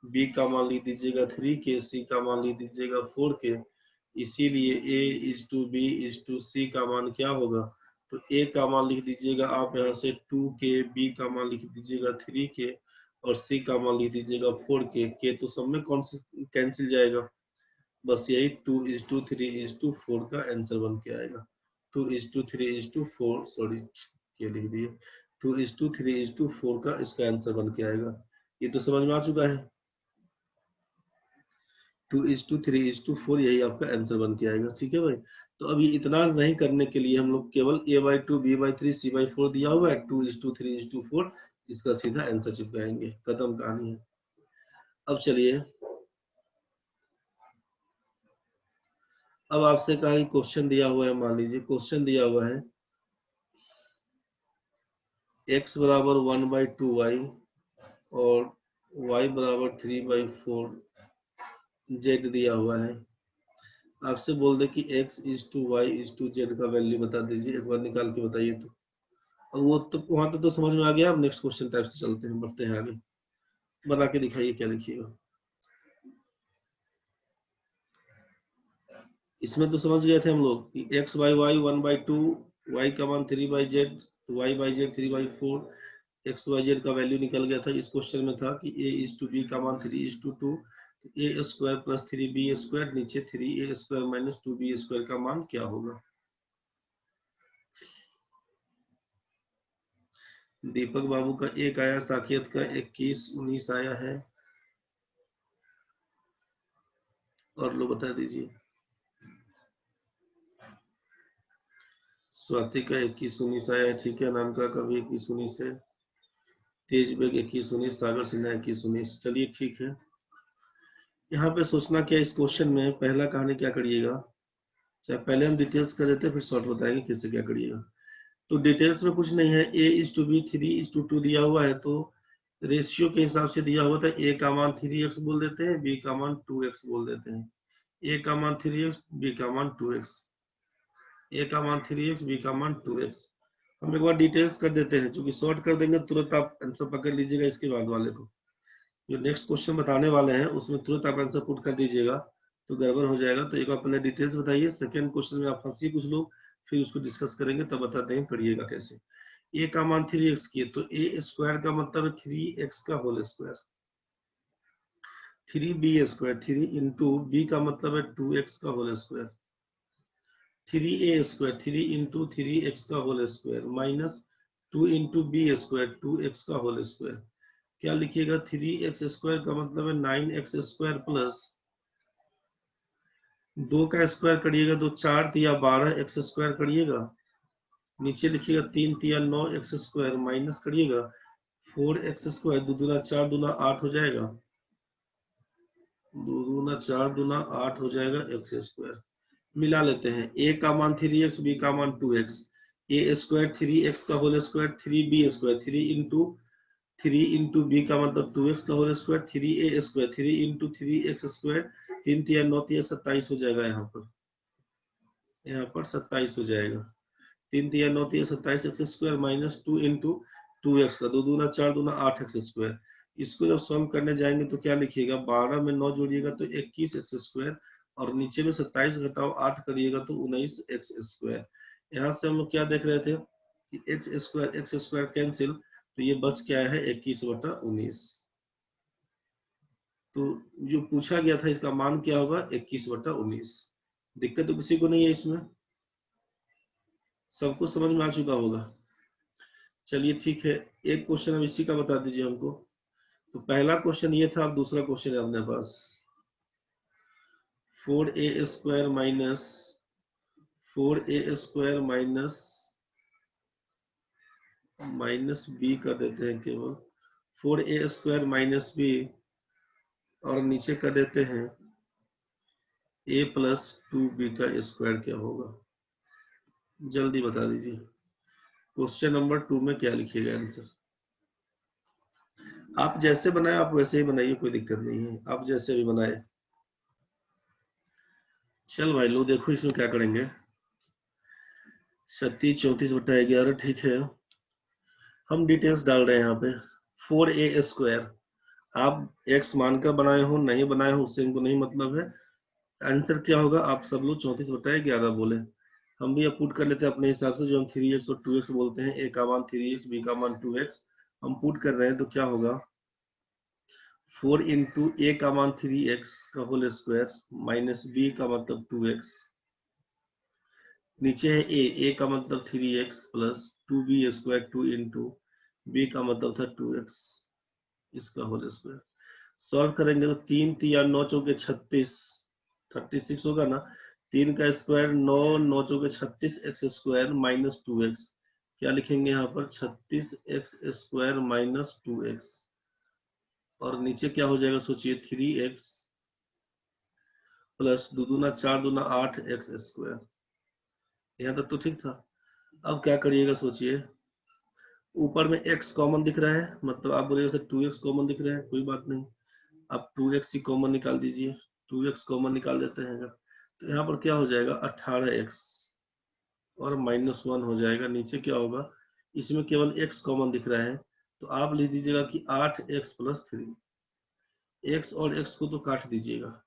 b का मान लिख दीजिएगा 3k, c का मान लिख दीजिएगा 4k। इसीलिए a/b/c का मान क्या होगा, तो a का मान लिख दीजिएगा आप यहाँ से 2k, b का मान लिख दीजिएगा 3k और c का मान लिख दीजिएगा 4k। k तो सब में कौन से कैंसिल जाएगा, बस यही 2:3:4 का आंसर बन के आएगा। 2:3:4, सॉरी ये लिख दिए, 2:3:4 का इसका आंसर बन के आएगा। ये तो समझ में आ चुका है। 2:3:4 यही आपका आंसर बन के आएगा, ठीक है भाई। तो अभी इतना नहीं करने के लिए हम लोग केवल a/2 b/3 c/4 दिया हुआ है, 2:3:4 इसका सीधा आंसर चिपकाएंगे, खत्म कहानी है। अब चलिए, अब आपसे कहा कि क्वेश्चन दिया हुआ है, मान लीजिए क्वेश्चन दिया हुआ है x बराबर 1/2y और y बराबर 3/4 z दिया हुआ है। आपसे बोल दे कि x/y/z का वैल्यू बता दीजिए, एक बार निकाल के बताइए तो। और वो तो वहां तक तो समझ में आ गया। अब नेक्स्ट क्वेश्चन टाइप से चलते हैं, बढ़ते हैं आगे। बना के दिखाइए क्या लिखिएगा। इसमें तो समझ गए थे हम लोग कि एक्स बाई वाई 1/2, वाई का मान 3/z, तो Y by Z 3/4, X Y Z का वैल्यू निकल गया था। इस क्वेश्चन में था कि a इज टू बी का मान 3:2, तो a square plus 3b square, नीचे 3a square minus 2b square का मान क्या होगा। दीपक बाबू का 1 आया, साकेत का 21, 19 आया है, और लोग बता दीजिए। स्वाति का 21, 19 आया है, ठीक है। नानका का भी 21, 19 है। तेज बेग 21, 19, सागर सिन्हा 21, 19। चलिए ठीक है। यहाँ पे सोचना क्या, इस क्वेश्चन में पहला कहानी क्या करिएगा, चाहे पहले हम डिटेल्स कर देते हैं फिर शॉर्ट बताएंगे किससे क्या करिएगा। तो डिटेल्स में कुछ नहीं है, a इज टू बी 3:2 दिया हुआ है, तो रेशियो के हिसाब से दिया हुआ था। a का मान 3x बोल देते हैं, b का मान 2x बोल देते हैं। a का मान 3x, b का मान 2x, a का मान 3x, b का मान 2x। हम एक बार डिटेल्स कर देते हैं, क्योंकि शॉर्ट कर देंगे तुरंत आप आंसर पकड़ लीजिएगा। इसके बाद वाले को जो नेक्स्ट क्वेश्चन बताने वाले हैं उसमें तुरंत आप आंसर पुट कर दीजिएगा, तो गड़बड़ हो जाएगा। तो एक बार पहले डिटेल्स बताइए, सेकंड क्वेश्चन में आप फंसी कुछ लोग, फिर उसको डिस्कस करेंगे, तब बताते हैं करिएगा कैसे। a का मान 3x किए, तो a स्क्वायर का मतलब है 3x का whole square, 3b square, 3 into b का मतलब है 2x का whole square, 3a square, 3 into 3x का whole square, minus 2 into b square, 2x का होल स्क्वायर। क्या लिखिएगा, 3x स्क्वायर का मतलब है 9x स्क्वायर प्लस 2 का स्क्वायर करिएगा तो 4 तिया 12 x स्क्वायर करिएगा, नीचे लिखिएगा 3 तिया 9 x स्क्वायर, माइनस करिएगा 4x स्क्वायर, 2 दूना 4 दूना 8 हो जाएगा, 2 दूना 4 दूना 8 हो जाएगा x स्क्वायर। मिला लेते हैं, a का मान 3x, b का मान 2x, a स्क्वायर 3x का whole square, 3b square, 3 into B का मतलब 2x का whole square, 3a square, 3 into 3x square, 3 तिया 9 तिया 27 हो जाएगा। यहाँ पर 27 हो जाएगा। 3 तिया 9 तिया 27 x square minus 2 into 2x का, 2 दूना 4 दूना 8 एक्स स्क्वायर। इसको जब सॉल्व करने जाएंगे तो क्या लिखिएगा, 12 में 9 जोड़िएगा तो 21 एक्स स्क्वायर, और नीचे में 27 घटाओ 8 करिएगा तो 19 एक्स स्क्वायर। यहाँ से हम लोग क्या देख रहे थे कि एक्स स्क्वायर कैंसिल, तो ये बच क्या है 21/19। तो जो पूछा गया था इसका मान क्या होगा 21/19। दिक्कत तो किसी को नहीं है इसमें, सबको समझ में आ चुका होगा। चलिए ठीक है, एक क्वेश्चन अब इसी का बता दीजिए हमको। तो पहला क्वेश्चन ये था, अब दूसरा क्वेश्चन है अपने पास। 4a square minus 4a square minus b कर देते हैं केवल, 4a स्क्वायर माइनस b, और नीचे कर देते हैं a प्लस 2b का स्क्वायर क्या होगा। जल्दी बता दीजिए, क्वेश्चन नंबर 2 में क्या लिखिएगा आंसर। आप जैसे बनाए आप वैसे ही बनाइए, कोई दिक्कत नहीं है, आप जैसे भी बनाए। चल भाई लो देखो इसमें क्या करेंगे। 37 34/11, ठीक है। हम डिटेल्स डाल रहे हैं यहाँ पे। 4a स्क्वायर, आप x मानकर बनाए हो नहीं बनाए हो उससे इनको नहीं मतलब है। आंसर क्या होगा, आप सब लोग 34/11 बोले। हम भी अब पुट कर लेते हैं अपने हिसाब से, जो हम 3x और 2x बोलते हैं। a का मान 3x, b का मान 2x, हम पुट कर रहे हैं तो क्या होगा, 4 इंटू ए का मान 3x का होल स्क्वायर माइनस b का मतलब 2x, नीचे है a का मतलब 3x plus 2b square, 2 into b का मतलब था 2x, इसका होल स्क्वायर। सॉल्व करेंगे तो 3 तिया 9 चौके 36, 36 होगा ना। 3 का स्क्वायर 9, 9 चौके 36 एक्स स्क्वायर माइनस 2x। क्या लिखेंगे यहाँ पर, 36x स्क्वायर माइनस 2x, और नीचे क्या हो जाएगा सोचिए, 3x प्लस 2 दूना 4 दूना 8 एक्स स्क्वायर। यहाँ तक तो ठीक था। अब क्या करिएगा सोचिए, ऊपर में x कॉमन दिख रहा है, मतलब आप बोलिएगा 2x कॉमन दिख रहा है, कोई बात नहीं, आप 2x ही कॉमन निकाल दीजिए। 2x कॉमन निकाल देते हैं अगर, तो यहाँ पर क्या हो जाएगा 18x और -1 हो जाएगा। नीचे क्या होगा, इसमें केवल x कॉमन दिख रहा है, तो आप लिख दीजिएगा कि 8x प्लस 3। x और x को तो काट दीजिएगा,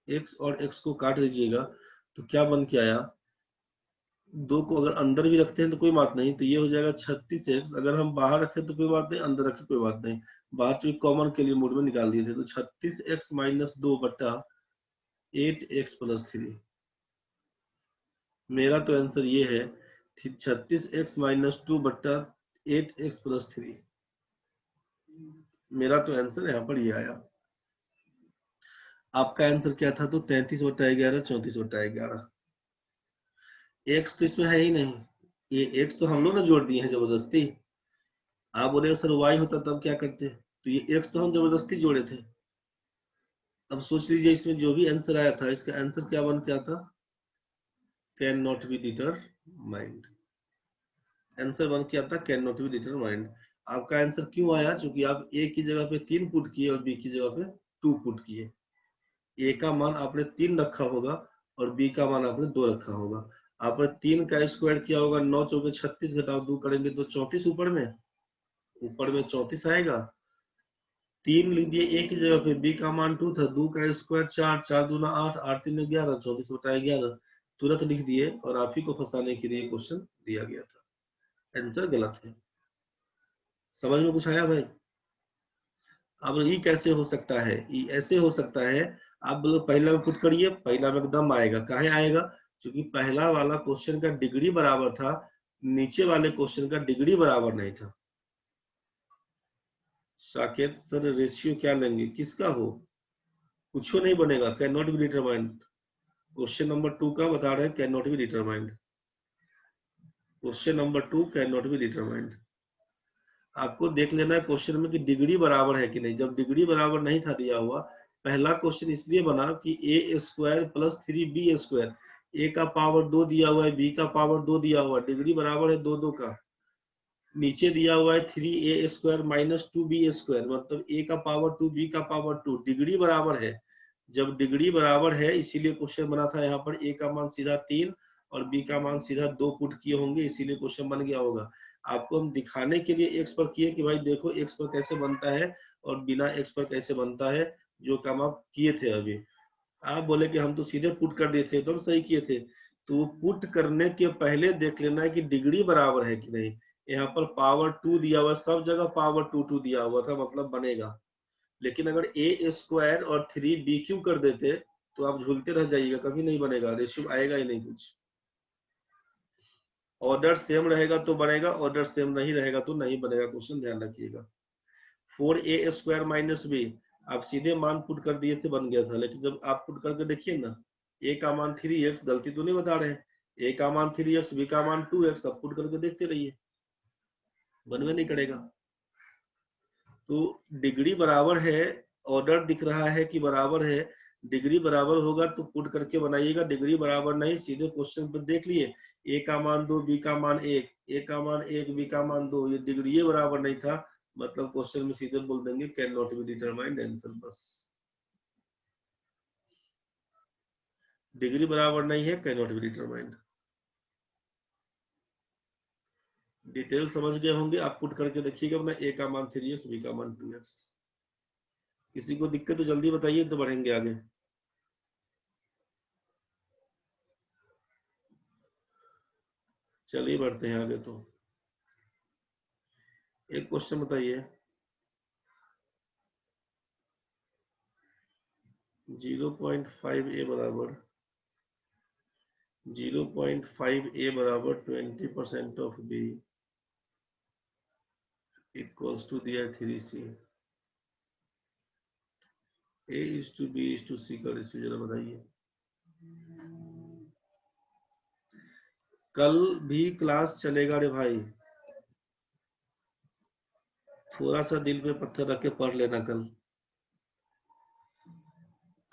x और x को काट दीजिएगा, तो क्या बन के आया, 2 को अगर अंदर भी रखते हैं तो कोई बात नहीं, तो ये हो जाएगा 36x। अगर हम बाहर रखें तो कोई बात नहीं, अंदर रखें कोई बात नहीं, बाहर चूंकि कॉमन के लिए मूड में निकाल दिए थे, तो 36x माइनस 2 बट्टा 8x प्लस 3। मेरा तो आंसर ये है 36x माइनस 2 बट्टा 8x प्लस 3। मेरा तो आंसर यहाँ पर ये आया। आपका आंसर क्या था, तो 33/11, 34/11। एक्स तो इसमें है ही नहीं, ये एक्स तो हम लोग ने जोड़ दिए हैं जबरदस्ती। आप बोले सर वाई होता तब क्या करते, तो ये एक्स तो हम जबरदस्ती जोड़े थे। अब सोच लीजिए इसमें जो भी आंसर आया था, इसका आंसर क्या बन के आता, can not be determined. Answer बन के आता कैन नॉट बी डिटरमाइंड। आपका आंसर क्यों आया, क्योंकि आप ए की जगह पे 3 पुट किए और बी की जगह पे 2 पुट किए। ए का मान आपने 3 रखा होगा और बी का मान आपने 2 रखा होगा। आपने 3 का स्क्वायर किया होगा, 9 चौके 36, घटाओ 2 करेंगे तो 34 ऊपर में 34 आएगा। 3 लिख दिए ए की जगह पे, बी का मान 2 था, 2 का स्क्वायर 4, 4 दूना 8, 8 3 11, 34/11 तुरंत लिख दिए, और आप ही को फंसाने के लिए क्वेश्चन दिया गया था। आंसर गलत है। समझ में कुछ आया भाई? अब ये कैसे हो सकता है, ये ऐसे हो सकता है, आप बोलो पहला में पुट करिए, पहला में एकदम आएगा। काहे आएगा, क्योंकि पहला वाला क्वेश्चन का डिग्री बराबर था, नीचे वाले क्वेश्चन का डिग्री बराबर नहीं था। साकेत सर रेशियो क्या लेंगे, किसका हो, कुछ नहीं बनेगा, can not be determined. Question number 2 का बता रहे हैं, can not be determined. Question number 2 can not be determined. आपको देख लेना है क्वेश्चन में कि डिग्री बराबर है कि नहीं। जब डिग्री बराबर नहीं था दिया हुआ, पहला क्वेश्चन इसलिए बना कि ए स्क्वायर प्लस 3b स्क्वायर, ए का पावर 2 दिया हुआ है, बी का पावर 2 दिया हुआ है, डिग्री बराबर है 2 2 का। नीचे दिया हुआ है 3a square minus 2b square, मतलब a का पावर 2 b का पावर 2, डिग्री बराबर है। जब डिग्री बराबर है इसीलिए क्वेश्चन बना था, यहाँ पर a का मान सीधा 3 और b का मान सीधा 2 पुट किए होंगे, इसीलिए क्वेश्चन बन गया होगा। आपको हम दिखाने के लिए x पर किए कि भाई देखो x पर कैसे बनता है और बिना x पर कैसे बनता है, जो काम आप किए थे अभी। आप बोले कि हम तो सीधे पुट कर दिए थे, एकदम सही किए थे। तो पुट करने के पहले देख लेना है कि डिग्री बराबर है कि नहीं। यहाँ पर पावर 2 दिया हुआ, सब जगह पावर 2 2 दिया हुआ था, मतलब बनेगा। लेकिन अगर ए स्क्वायर और 3b क्यू कर देते तो आप झूलते रह जाइएगा, कभी नहीं बनेगा, रेशियो आएगा ही नहीं कुछ। ऑर्डर सेम रहेगा तो बनेगा, ऑर्डर सेम नहीं रहेगा तो नहीं बनेगा, क्वेश्चन ध्यान रखिएगा। 4a स्क्वायर माइनस बी, आप सीधे मान पुट कर दिए थे, बन गया था। लेकिन जब आप पुट करके देखिए ना, a का मान 3x, गलती तो नहीं बता रहे हैं, a का मान 3x, b का मान 2x, सब पुट करके देखते रहिए, बनवे नहीं करेगा। तो डिग्री बराबर है, ऑर्डर दिख रहा है कि बराबर है, डिग्री बराबर होगा तो पुट करके बनाइएगा। डिग्री बराबर नहीं, सीधे क्वेश्चन पर देख लिए, a का मान 2, b का मान 1, a का मान 1, b का मान 2, ये डिग्री बराबर नहीं था, मतलब क्वेश्चन में सीधे बोल देंगे can not be determined, answer बस। डिग्री बराबर नहीं है, can not be determined. Detail समझ गए होंगे, आप पुट करके देखिएगा अपना, a का मान 3x, b का मान 2x। किसी को दिक्कत तो जल्दी बताइए, तो बढ़ेंगे आगे। चलिए बढ़ते हैं आगे। तो एक क्वेश्चन बताइए, 0.5a बराबर 0.5a बराबर 20% ऑफ b इक्वल्स टू दिया 3c। a is to b is to c का रेशियो जरा बताइए। कल भी क्लास चलेगा रे भाई, थोड़ा सा दिल पे पत्थर रख के पढ़ लेना।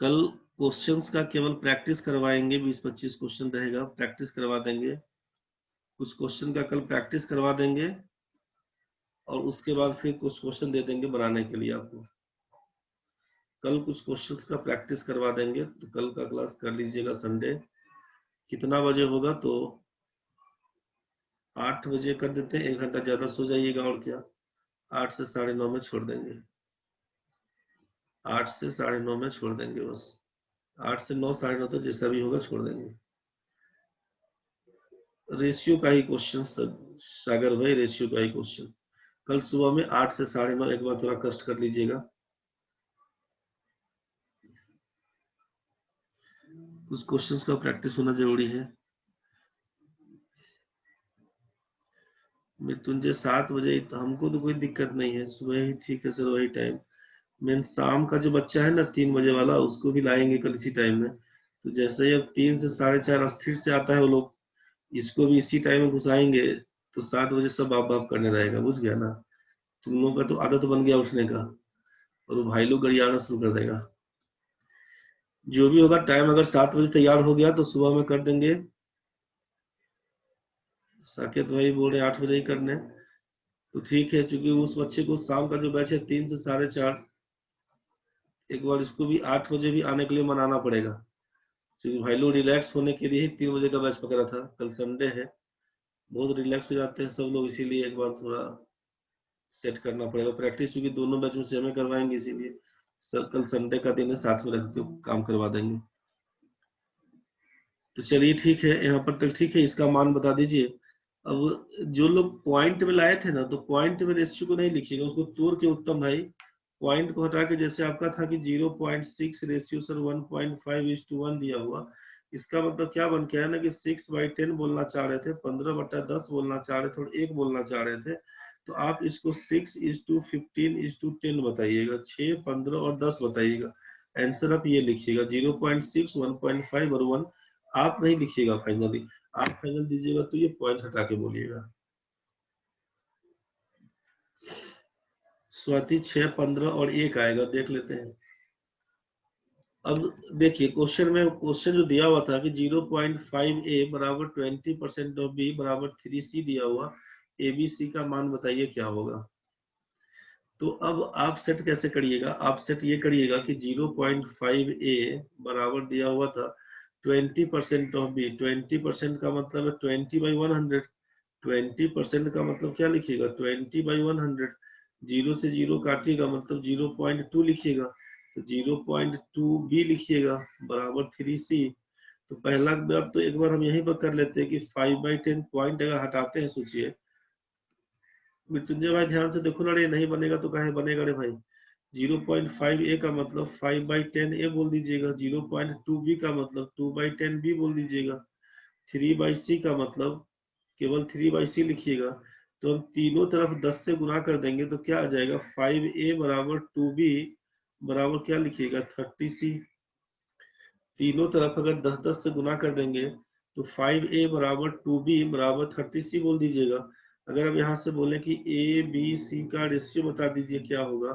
कल क्वेश्चंस का केवल प्रैक्टिस करवाएंगे, 20-25 क्वेश्चन रहेगा, प्रैक्टिस करवा देंगे। कुछ क्वेश्चन का कल प्रैक्टिस करवा देंगे और उसके बाद फिर कुछ क्वेश्चन दे देंगे बनाने के लिए आपको। कल कुछ क्वेश्चंस का प्रैक्टिस करवा देंगे, तो कल का क्लास कर लीजिएगा। संडे कितना बजे होगा, तो 8 बजे कर देते हैं, 1 घंटा ज्यादा सो जाइएगा और क्या। 8 से 9:30 में छोड़ देंगे, 8 से 9:30 में छोड़ देंगे बस। 8 से 9, 9:30 तक जैसा भी होगा छोड़ देंगे। रेशियो का ही क्वेश्चन सागर भाई, रेशियो का ही क्वेश्चन। कल सुबह में 8 से 9:30 एक बार थोड़ा कष्ट कर लीजिएगा। कुछ क्वेश्चंस का प्रैक्टिस होना जरूरी है। मृत्युंजय 7 बजे, तो हमको तो कोई दिक्कत नहीं है, सुबह ही ठीक है सर, वही टाइम। मैं शाम का जो बच्चा है ना 3 बजे वाला, उसको भी लाएंगे कल इसी टाइम में। तो जैसे ही अब 3 से 4:30 स्थिर से आता है वो लोग, इसको भी इसी टाइम में घुसाएंगे, तो 7 बजे सब बाप बाप करने रहेगा, बुझ गया ना। तुम लोगों का तो आदत बन गया उठने का, और वो भाई लोग गरियाना शुरू कर देगा। जो भी होगा टाइम अगर 7 बजे तैयार हो गया तो सुबह में कर देंगे। साकेत भाई बोल रहे 8 बजे ही करने, तो ठीक है, क्योंकि उस बच्चे को शाम का जो बैच है 3 से 4:30, एक बार इसको भी 8 बजे भी आने के लिए मनाना पड़ेगा, क्योंकि भाई लोग रिलैक्स होने के लिए ही 3 बजे का बैच पकड़ा था। कल संडे है, बहुत रिलैक्स हो जाते हैं सब लोग, इसीलिए एक बार थोड़ा सेट करना पड़ेगा प्रैक्टिस, क्योंकि दोनों बैच में सेम करवाएंगे, इसीलिए सर कल संडे का दिन है, साथ में रख के काम करवा देंगे। तो चलिए ठीक है, यहाँ पर तक ठीक है। इसका मान बता दीजिए। अब जो लोग पॉइंट में लाए थे ना, तो पॉइंट में रेशियो को नहीं लिखिएगा, उसको तोड़ के उत्तम भाई पॉइंट को हटा के, जैसे आपका था कि 0.6 रेशियो सर 1.5:1 दिया हुआ, इसका मतलब क्या बन के आया ना कि 6/10 बोलना चाह रहे थे, 15/10 बोलना चाह रहे थे, और 1 बोलना चाह रहे थे। तो आप इसको 6:15:10 बताइएगा, 6, 15 और 10 बताइएगा। आंसर आप ये लिखिएगा 0.6, 1.5 और 1। आप नहीं लिखिएगा फाइनली, आप फाइनल दीजिएगा तो ये पॉइंट हटा के बोलिएगा। स्वाति 6, 15 और 1 आएगा, देख लेते हैं। अब देखिए क्वेश्चन जो दिया हुआ था कि 0.5a बराबर 20% ऑफ b बराबर 3c दिया हुआ, abc का मान बताइए क्या होगा। तो अब आप सेट कैसे करिएगा, आप सेट ये करिएगा कि 0.5a बराबर दिया हुआ था 20% ऑफ b। 20% का मतलब है 20/100। 20% का मतलब क्या लिखिएगा, 20/100। 0 से 0 काटिएगा मतलब 0.2 लिखिएगा, तो 0.2 बी लिखिएगा बराबर 3c। तो पहला बात तो एक बार हम यहीं पर कर लेते हैं कि 5/10 पॉइंट अगर हटाते हैं, सोचिए मृत्युंजय भाई ध्यान से देखो ना रे, नहीं बनेगा तो काहे बनेगा रे भाई। 0.5a का मतलब 5/10a बोल दीजिएगा, 0.2b का मतलब 2/10b बोल दीजिएगा, 3/c का मतलब केवल 3/c लिखिएगा। तो हम तीनों तरफ 10 से गुना कर देंगे तो क्या आ जाएगा, 5a बराबर 2b बराबर क्या लिखिएगा, 30c। तीनों तरफ अगर 10-10 से गुना कर देंगे तो 5a बराबर 2b बराबर 30c बोल दीजिएगा। अगर अब यहाँ से बोले कि a b c का रेशियो बता दीजिए क्या होगा,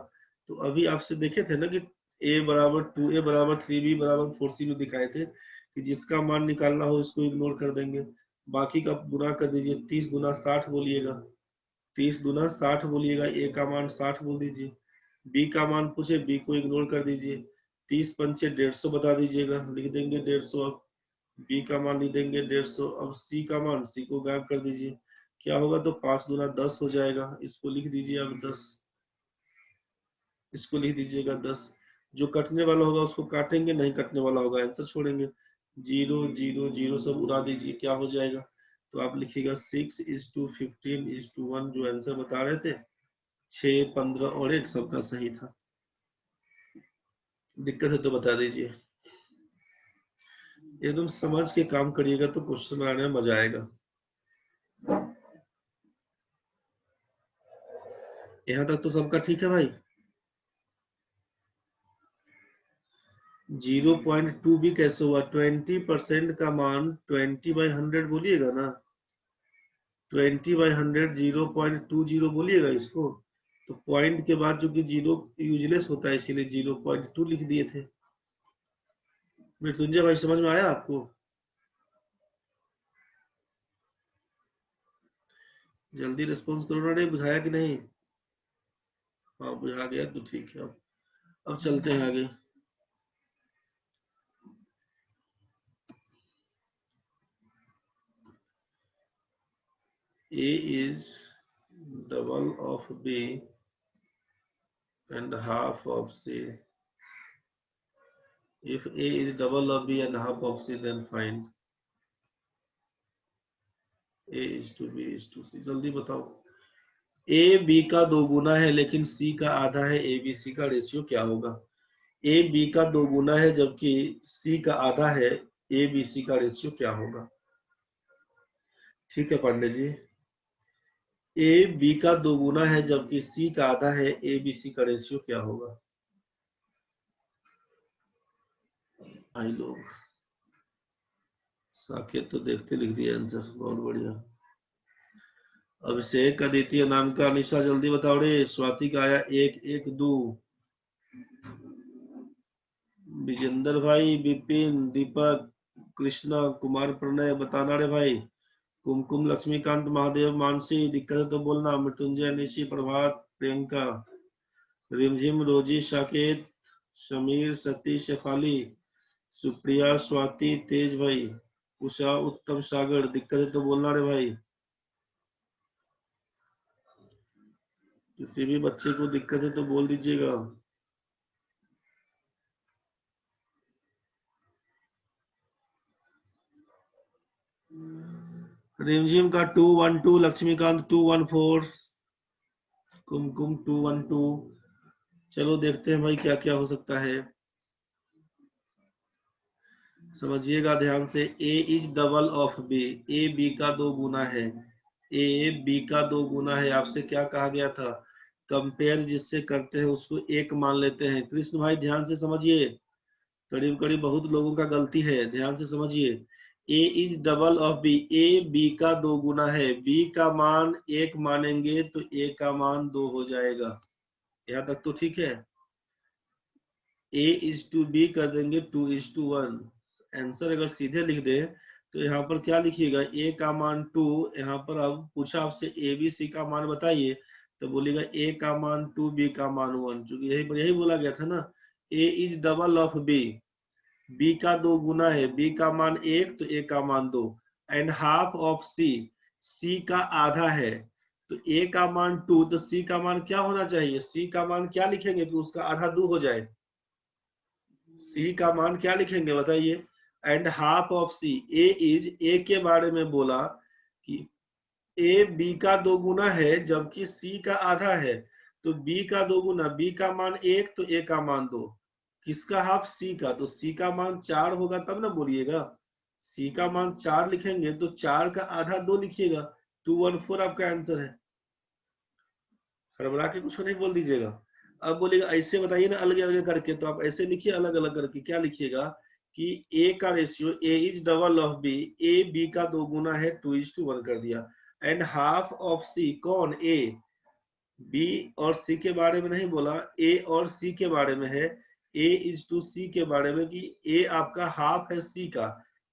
तो अभी आपसे देखे थे ना कि a बराबर 2a बराबर 3b बराबर 4c में दिखाए थे कि जिसका मान निकालना हो इसको इग्नोर कर देंगे, बाकी का गुना कर दीजिए। 30 गुना 60 बोलिएगा, 30 गुना 60 बोलिएगा, a का मान 60 बोल दीजिए। b का मान पूछे, b को इग्नोर कर दीजिए। 30 पंचे 150 बता दीजिएगा, लिख देंगे 150। अब b का मान लिख देंगे 150। अब c का मान, c को गायब कर दीजिए, क्या होगा, तो 5 गुना 10 हो जाएगा, इसको लिख दीजिए अब 10, इसको लिख दीजिएगा 10। जो कटने वाला होगा उसको काटेंगे, नहीं कटने वाला होगा आंसर छोड़ेंगे। 0 0 0 सब उड़ा दीजिए, क्या हो जाएगा, तो आप लिखिएगा 6:15:1 जो आंसर बता रहे थे। 6, 15 और 1 सबका सही था। दिक्कत है तो बता दीजिए, एकदम समझ के काम करिएगा तो क्वेश्चन बनाने में मजा आएगा। यहाँ तक तो सबका ठीक है भाई। 0.2 भी कैसे हुआ, 20% का मान 20/100 बोलिएगा ना, 20/100 0.20 बोलिएगा इसको। तो पॉइंट के बाद जो कि जीरो यूजलेस होता है, इसीलिए 0.2 लिख दिए थे। मृत्युंजय भाई समझ में आया आपको, जल्दी रिस्पॉन्स करो ना रे, बुझाया कि नहीं। हाँ बुझा गया तो ठीक है। अब चलते हैं आगे। A is double of B and half of C. If A is double of B and half of C, then find A is to B is to C. जल्दी बताओ। A B का 2 गुना है लेकिन C का आधा है, A B C का ratio क्या होगा? A B का 2 गुना है जबकि C का आधा है, A B C का रेशियो क्या होगा? ठीक है पांडे जी। A B का 2 गुना है जबकि C का आधा है, A B C का रेशियो क्या होगा? भाई लोग साकेत तो देखते लिख दिया आंसर, बहुत बढ़िया। अभिषेक, अदिति, अनामिका, अनिशा जल्दी बताओ रे। स्वाति का आया 1 1 2। विजेंद्र भाई, विपिन, दीपक, कृष्णा, कुमार, प्रणय बताना रे भाई। कुमकुम, लक्ष्मीकांत, महादेव, मानसी दिक्कत है तो बोलना। मृत्युंजय, निशी, प्रभात, प्रियंका, रिमझिम, रोजी, साकेत, समीर, सतीश, शेफाली, सुप्रिया, स्वाति, तेज भाई, उषा, उत्तम, सागर दिक्कत है तो बोलना रे भाई। किसी भी बच्चे को दिक्कत है तो बोल दीजिएगा। रिमझिम का 212, लक्ष्मीकांत 214, कुमकुम 212। चलो देखते हैं भाई क्या क्या हो सकता है। समझिएगा ध्यान से। A is double of B, A B का 2 गुना है, A B का 2 गुना है। आपसे क्या कहा गया था? कंपेयर जिससे करते हैं उसको एक मान लेते हैं। कृष्ण भाई ध्यान से समझिए, करीब करीब बहुत लोगों का गलती है, ध्यान से समझिए। A is double of B, A B का 2 गुना है, B का मान 1 मानेंगे तो A का मान 2 हो जाएगा। यहाँ तक तो ठीक है। A इज टू B कर देंगे 2 इज टू 1। आंसर अगर सीधे लिख दे तो यहाँ पर क्या लिखिएगा? A का मान 2, यहाँ पर अब पूछा आपसे A B C का मान बताइए तो बोलेगा A का मान 2, B का मान 1, क्योंकि यही बोला गया था ना। A is double of B, B का 2 गुना है, B का मान 1 तो A का मान 2, and half of C, C का आधा है तो A का मान 2 तो C का मान क्या होना चाहिए? C का मान क्या लिखेंगे कि उसका आधा 2 हो जाए? C का मान क्या लिखेंगे बताइए? And half of C, A के बारे में बोला कि A B का 2 गुना है जबकि C का आधा है, तो B का 2 गुना, B का मान 1 तो A का मान 2, किसका हाफ? C का, तो C का मान 4 होगा तब ना बोलिएगा। C का मान 4 लिखेंगे तो 4 का आधा 2 लिखिएगा, 214 आपका आंसर है। हड़बड़ा के कुछ नहीं बोल दीजिएगा। अब बोलेगा ऐसे बताइए ना अलग अलग करके, तो आप ऐसे लिखिए अलग अलग करके। क्या लिखिएगा कि A का ratio, A is double of B, A B का 2 गुना है 2:1 कर दिया, एंड हाफ ऑफ C, कौन? A। B और C के बारे में नहीं बोला, A और C के बारे में है। A इज टू C के बारे में कि A आपका हाफ है C का,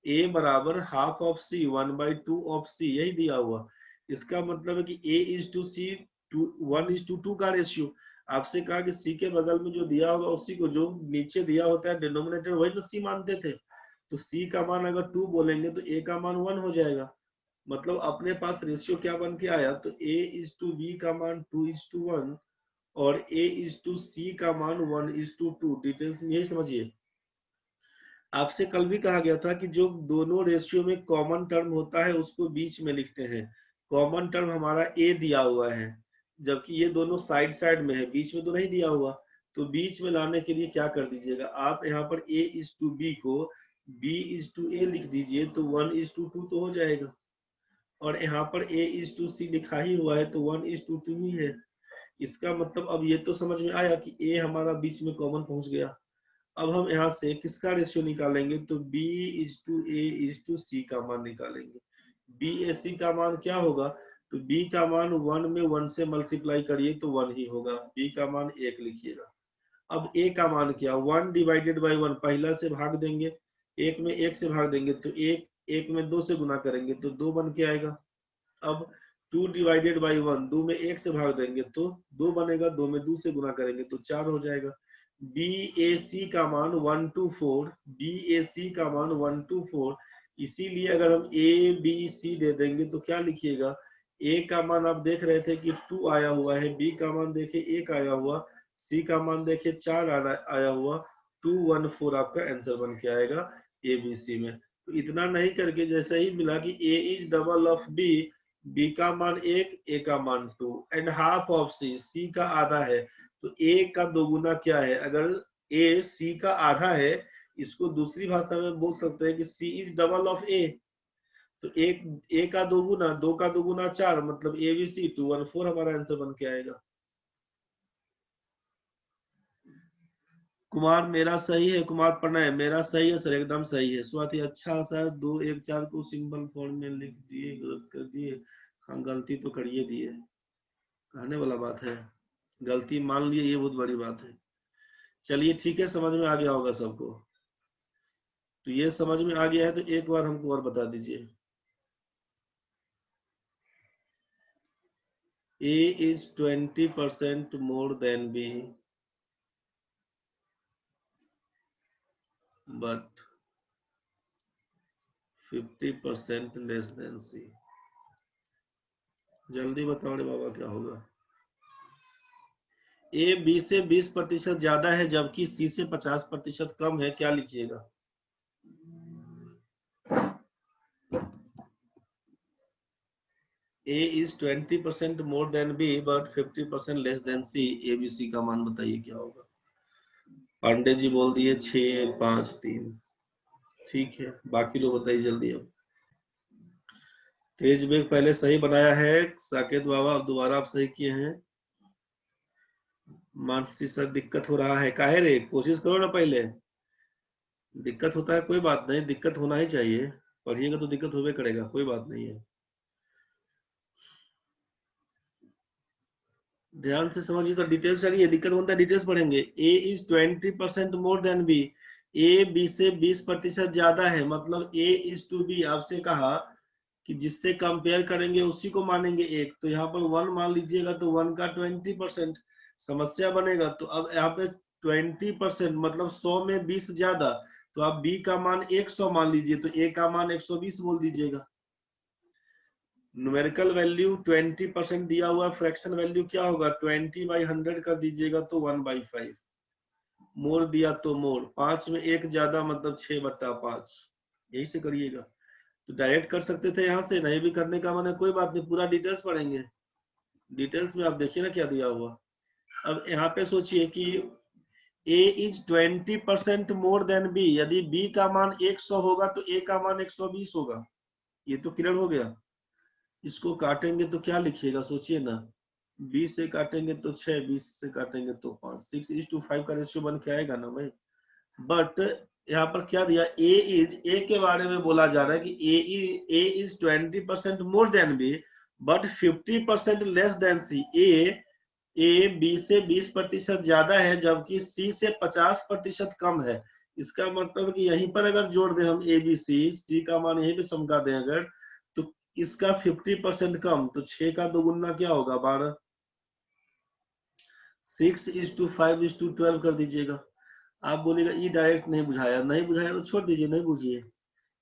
A बराबर half of C, 1/2 of C, यही दिया हुआ। इसका मतलब है कि A इज टू C 1:2 का रेशियो। आपसे कहा कि C के बगल में जो दिया होगा उसी को, जो नीचे दिया होता है डिनोमिनेटर, वही तो C मानते थे। तो C का मान अगर 2 बोलेंगे तो A का मान 1 हो जाएगा। मतलब अपने पास रेशियो क्या बन के आया? तो A इज टू B का मान 2:1 और A इज टू C का मान 1:2। डिटेल्स यही समझिए। आपसे कल भी कहा गया था कि जो दोनों रेशियो में कॉमन टर्म होता है उसको बीच में लिखते हैं। कॉमन टर्म हमारा A दिया हुआ है, जबकि ये दोनों साइड साइड में है, बीच में तो नहीं दिया हुआ। तो बीच में लाने के लिए क्या कर दीजिएगा आप? यहाँ पर A इज टू B को B इज टू A लिख दीजिए तो 1:2 तो हो जाएगा। और यहाँ पर A इज टू C लिखा ही हुआ है तो 1:2 ही है। इसका मतलब अब ये तो समझ में आया कि A हमारा बीच में कॉमन पहुंच गया। अब हम यहाँ से किसका रेशियो निकालेंगे? तो B is to A is to C का मान निकालेंगे। BAC का मान क्या होगा? तो B का मान 1 में 1 से मल्टीप्लाई करिए तो 1 ही होगा। B का मान 1 लिखिएगा। अब A का मान क्या? 1 डिवाइडेड बाई 1, पहला से भाग देंगे, 1 में 1 से भाग देंगे तो 1, 1 में 2 से गुना करेंगे तो 2 बन के आएगा। अब 2 डिवाइडेड बाई 1, 2 में 1 से भाग देंगे तो 2 बनेगा, 2 में 2 से गुना करेंगे तो 4 हो जाएगा। BAC का मान 124, BAC का मान 124। इसीलिए अगर हम ABC दे देंगे तो क्या लिखिएगा? ए का मान आप देख रहे थे कि 2 आया हुआ है, बी का मान देखे 1 आया हुआ, सी का मान देखे 4 आया हुआ, 214 आपका आंसर बन के आएगा ए बी सी में। तो इतना नहीं करके जैसे ही मिला कि A is double of B, B का मान 1, ए का मान 2 and half of C, C का आधा है। तो ए का दोगुना क्या है? अगर ए सी का आधा है, इसको दूसरी भाषा में बोल सकते हैं कि सी इज डबल ऑफ ए। तो एक ए का दोगुना, 2 का दोगुना 4, मतलब ए बी सी 214 हमारा आंसर बन के आएगा। कुमार मेरा सही है, कुमार प्रणय मेरा सही है सर, एकदम सही है। स्वाति अच्छा सर, 2 1 4 को सिंबल फॉर्म में लिख दिए, गलत कर दिए। हाँ गलती तो करिए दिए, कहने वाला बात है, गलती मान लिए ये बहुत बड़ी बात है। चलिए ठीक है, समझ में आ गया होगा सबको। तो ये समझ में आ गया है तो एक बार हमको और बता दीजिए। A is 20% more than B, but 50% less than C। जल्दी बताओ रे बाबा क्या होगा? A B से 20% ज्यादा है जबकि C से 50% कम है, क्या लिखिएगा? A is 20% more than B but 50% less than C। A B C का मान बताइए क्या होगा? पांडे जी बोल दिए 6 5 3। ठीक है, बाकी लोग बताइए जल्दी। अब तेज बेग पहले सही बनाया है, साकेत बाबा अब दोबारा आप सही किए हैं। मानसी सर दिक्कत हो रहा है, काहे रे? कोशिश करो ना पहले। दिक्कत होता है कोई बात नहीं, दिक्कत होना ही चाहिए, पढ़िएगा तो दिक्कत होबे करेगा, कोई बात नहीं है। ध्यान से समझिए तो डिटेल्स चलिए, दिक्कत बनता है डिटेल्स पढ़ेंगे। A is 20% more than B, A B से 20% ज्यादा है, मतलब ए इज टू बी। आपसे कहा कि जिससे कंपेयर करेंगे उसी को मानेंगे एक, तो यहाँ पर 1 मान लीजिएगा तो 1 का 20% समस्या बनेगा। तो अब यहाँ पे 20% मतलब 100 में 20 ज्यादा, तो आप बी का मान 100 मान लीजिए, तो ए का मान 120 बोल दीजिएगा। न्यूमेरिकल वैल्यू 20% दिया हुआ, फ्रैक्शन वैल्यू क्या होगा? 20/100 कर दीजिएगा तो 1/5। मोर दिया तो मोर, 5 में 1 ज्यादा मतलब 6/5, यही से करिएगा। तो डायरेक्ट कर सकते थे यहाँ से, नहीं भी करने का मन है कोई बात नहीं, पूरा डिटेल्स पढ़ेंगे। डिटेल्स में आप देखिए ना क्या दिया हुआ। अब यहाँ पे सोचिए कि A is 20% more then B, यदि B का मान 100 होगा तो A का मान 120 होगा। ये तो क्लियर हो गया। इसको काटेंगे तो क्या लिखिएगा सोचिए ना, 20 से काटेंगे तो 6, 20 से काटेंगे तो 5, 6:5 का रेशियो बन के आएगा ना भाई। बट यहाँ पर क्या दिया? ए के बारे में बोला जा रहा है कि A is 20% more than B but 50% less than C. A B से 20% ज्यादा है जबकि सी से 50% कम है। इसका मतलब कि यहीं पर अगर जोड़ दें हम ए बी सी का मान यहीं पे चमका दें अगर, तो इसका 50% कम, तो 6 का दोगुना क्या होगा? 12। 6:5:12 कर दीजिएगा। आप बोलेगा ई डायरेक्ट नहीं बुझाया, नहीं बुझाया तो छोड़ दीजिए, नहीं बुझिए।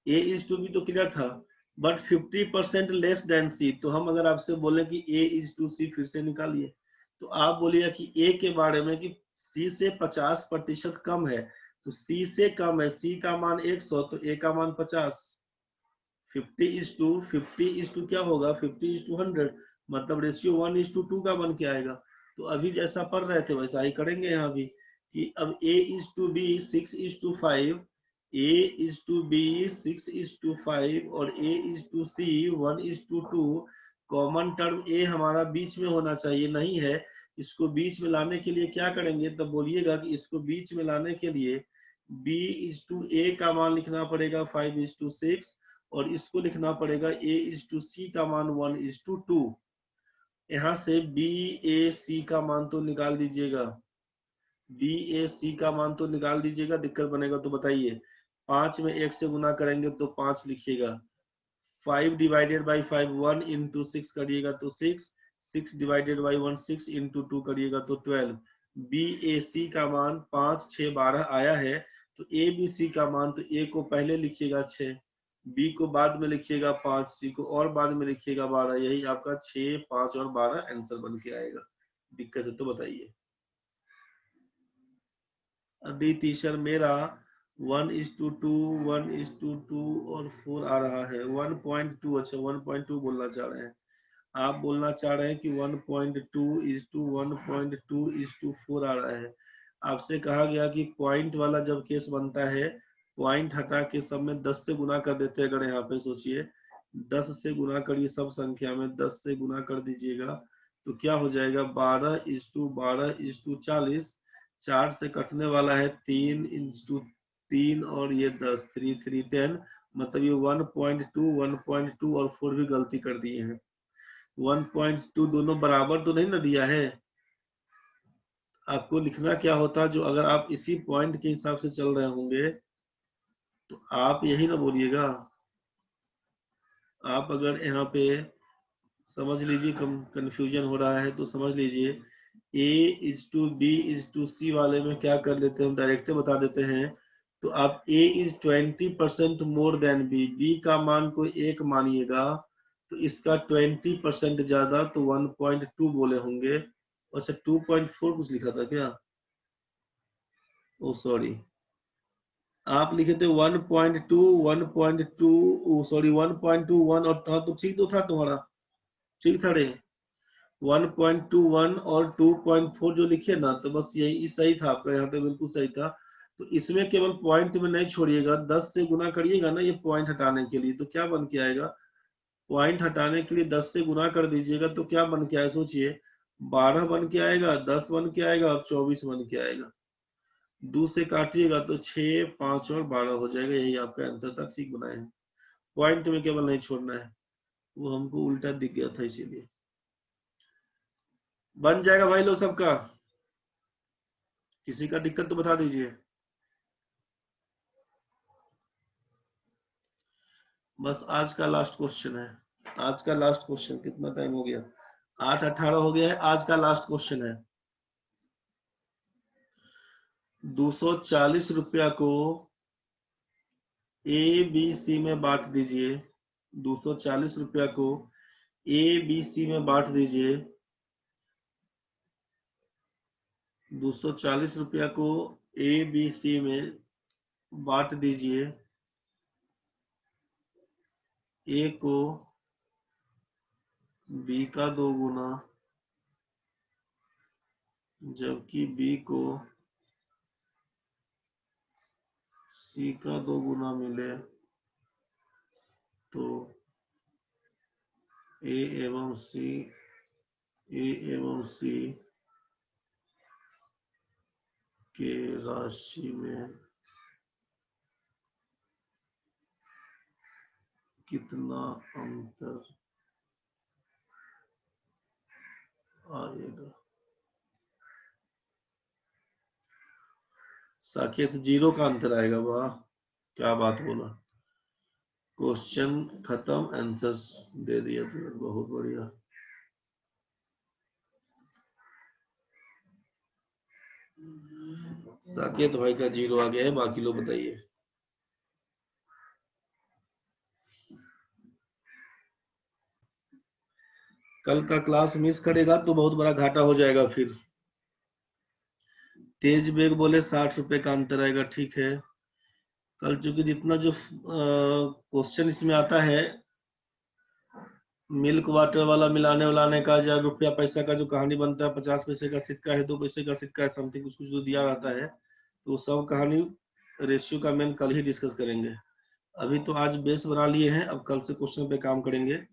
ए इज टू बी तो क्लियर था, बट 50% लेस देन सी। तो हम अगर आपसे बोले कि ए इज टू सी, फिर से निकालिए, तो आप बोलिएगा कि ए के बारे में कि सी से 50% कम है, तो सी से कम है, सी का मान 100 तो ए का मान 50। 50 क्या होगा? 50:100, मतलब रेशियो 1:2 का बन के आएगा। तो अभी जैसा पढ़ रहे थे वैसा ही करेंगे यहाँ भी, कि अब A is to B 6:5, A is to B 6:5 और A is to C 1:2। Common term A हमारा बीच में होना चाहिए, नहीं है। इसको बीच में लाने के लिए क्या करेंगे? तब बोलिएगा कि इसको बीच में लाने के लिए B is to A का मान लिखना पड़ेगा 5:6 और इसको लिखना पड़ेगा A is to C का मान 1:2। यहाँ से B A C का मान तो निकाल दीजिएगा, B A C का मान तो निकाल दीजिएगा, दिक्कत बनेगा तो बताइए। 5 में 1 से गुना करेंगे तो 5 लिखिएगा। 5/5 1 into 6 करिएगा तो 6, 6/1 6 into 2 करिएगा तो 12। B A C का मान 5 6 12 आया है, तो A B C का मान, तो A को पहले लिखिएगा 6, बी को बाद में लिखिएगा 5, सी को और बाद में लिखिएगा 12, यही आपका 6, 5 और 12 आंसर बन के आएगा। दिक्कत है तो बताइए। अदिति सर मेरा 1:2, 1:2 और 4 आ रहा है। 1.2, अच्छा 1.2 बोलना चाह रहे हैं आप, बोलना चाह रहे हैं कि 1.2:1.2:4 आ रहा है। आपसे कहा गया कि पॉइंट वाला जब केस बनता है, पॉइंट हटा के सब में 10 से गुना कर देते हैं। अगर यहाँ पे सोचिए 10 से गुना करिए, सब संख्या में 10 से गुना कर दीजिएगा तो क्या हो जाएगा 12:12:40। 4 से कटने वाला है 3:3 और ये 10, 3 3 10, मतलब ये 1.2, 1.2 और 4 भी गलती कर दिए हैं। 1.2 दोनों बराबर तो नहीं ना दिया है। आपको लिखना क्या होता, जो अगर आप इसी पॉइंट के हिसाब से चल रहे होंगे तो आप यही ना बोलिएगा। आप अगर यहाँ पे समझ लीजिए कंफ्यूजन हो रहा है तो समझ लीजिए A:B:C वाले में क्या कर लेते हैं, हम डायरेक्ट बता देते हैं। तो आप A is 20% more then B, B का मान को 1 मानिएगा तो इसका 20% ज्यादा, तो 1.2 बोले होंगे। अच्छा 2.4 कुछ लिखा था क्या? ओ सॉरी, आप लिखे थे 1.2, 1.2, सॉरी 1.21 और हाँ तो ठीक तो था तुम्हारा, ठीक था रे। 1.21 और 2.4 जो लिखे ना, तो बस यही सही था आपका, यहाँ पे बिल्कुल सही था। तो इसमें केवल पॉइंट में नहीं छोड़िएगा, 10 से गुना करिएगा ना ये पॉइंट हटाने के लिए, तो क्या बन के आएगा, पॉइंट हटाने के लिए 10 से गुना कर दीजिएगा तो क्या बन के आए सोचिए, 12 बन के आएगा, 10 बन के आएगा और 24 बन के आएगा। 2 से काटिएगा तो 6, 5 और 12 हो जाएगा। यही आपका आंसर था, ठीक बनाए हैं। पॉइंट में केवल नहीं छोड़ना है, वो हमको उल्टा दिख गया था इसीलिए। बन जाएगा भाई लोग सबका, किसी का दिक्कत तो बता दीजिए। बस आज का लास्ट क्वेश्चन है, आज का लास्ट क्वेश्चन। कितना टाइम हो गया, 8:18 हो गया है। आज का लास्ट क्वेश्चन है, 240 रुपया को ABC में बांट दीजिए। 240 रुपया को ABC में बांट दीजिए। 240 रुपया को ABC में बांट दीजिए। A को B का 2 गुना, जबकि B को C का 2 गुना मिले तो A एवं C के राशि में कितना अंतर आएगा। साकेत 0 का अंतर आएगा। वाह क्या बात बोला, क्वेश्चन खत्म, आंसर दे दिया तुमने, बहुत बढ़िया। साकेत भाई का 0 आ गया है, बाकी लोग बताइए। कल का क्लास मिस करेगा तो बहुत बड़ा घाटा हो जाएगा फिर। तेज बेग बोले 60 रुपए का अंतर आएगा, ठीक है। कल चूंकि जितना जो क्वेश्चन इसमें आता है, मिल्क वाटर वाला मिलाने वालाने का, या रुपया पैसा का जो कहानी बनता है, 50 पैसे का सिक्का है, 2 पैसे का सिक्का है, समथिंग कुछ कुछ जो दिया रहता है, तो सब कहानी रेशियो का मैन कल ही डिस्कस करेंगे। अभी तो आज बेस बना लिए हैं, अब कल से क्वेश्चन पे काम करेंगे।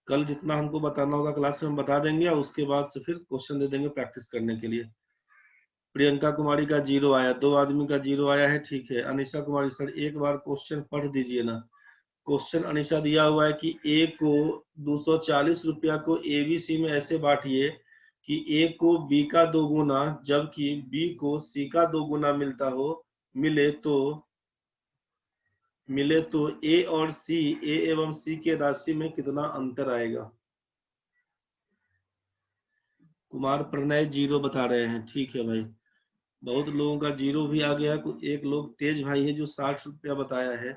कल जितना हमको बताना होगा क्लास में हम बता देंगे, और उसके बाद से फिर क्वेश्चन दे देंगे प्रैक्टिस करने के लिए। प्रियंका कुमारी का 0 आया, 2 आदमी का 0 आया है, ठीक है। अनिशा कुमारी सर एक बार क्वेश्चन पढ़ दीजिए ना। क्वेश्चन अनिशा दिया हुआ है कि A को 240 रुपया को ABC में ऐसे बांटिए कि A को B का 2 गुना, जबकि B को C का 2 गुना मिले तो A और C, A एवं C के राशि में कितना अंतर आएगा। कुमार प्रणय 0 बता रहे हैं, ठीक है भाई। बहुत लोगों का 0 भी आ गया। एक लोग तेज भाई है जो 60 रुपया बताया है,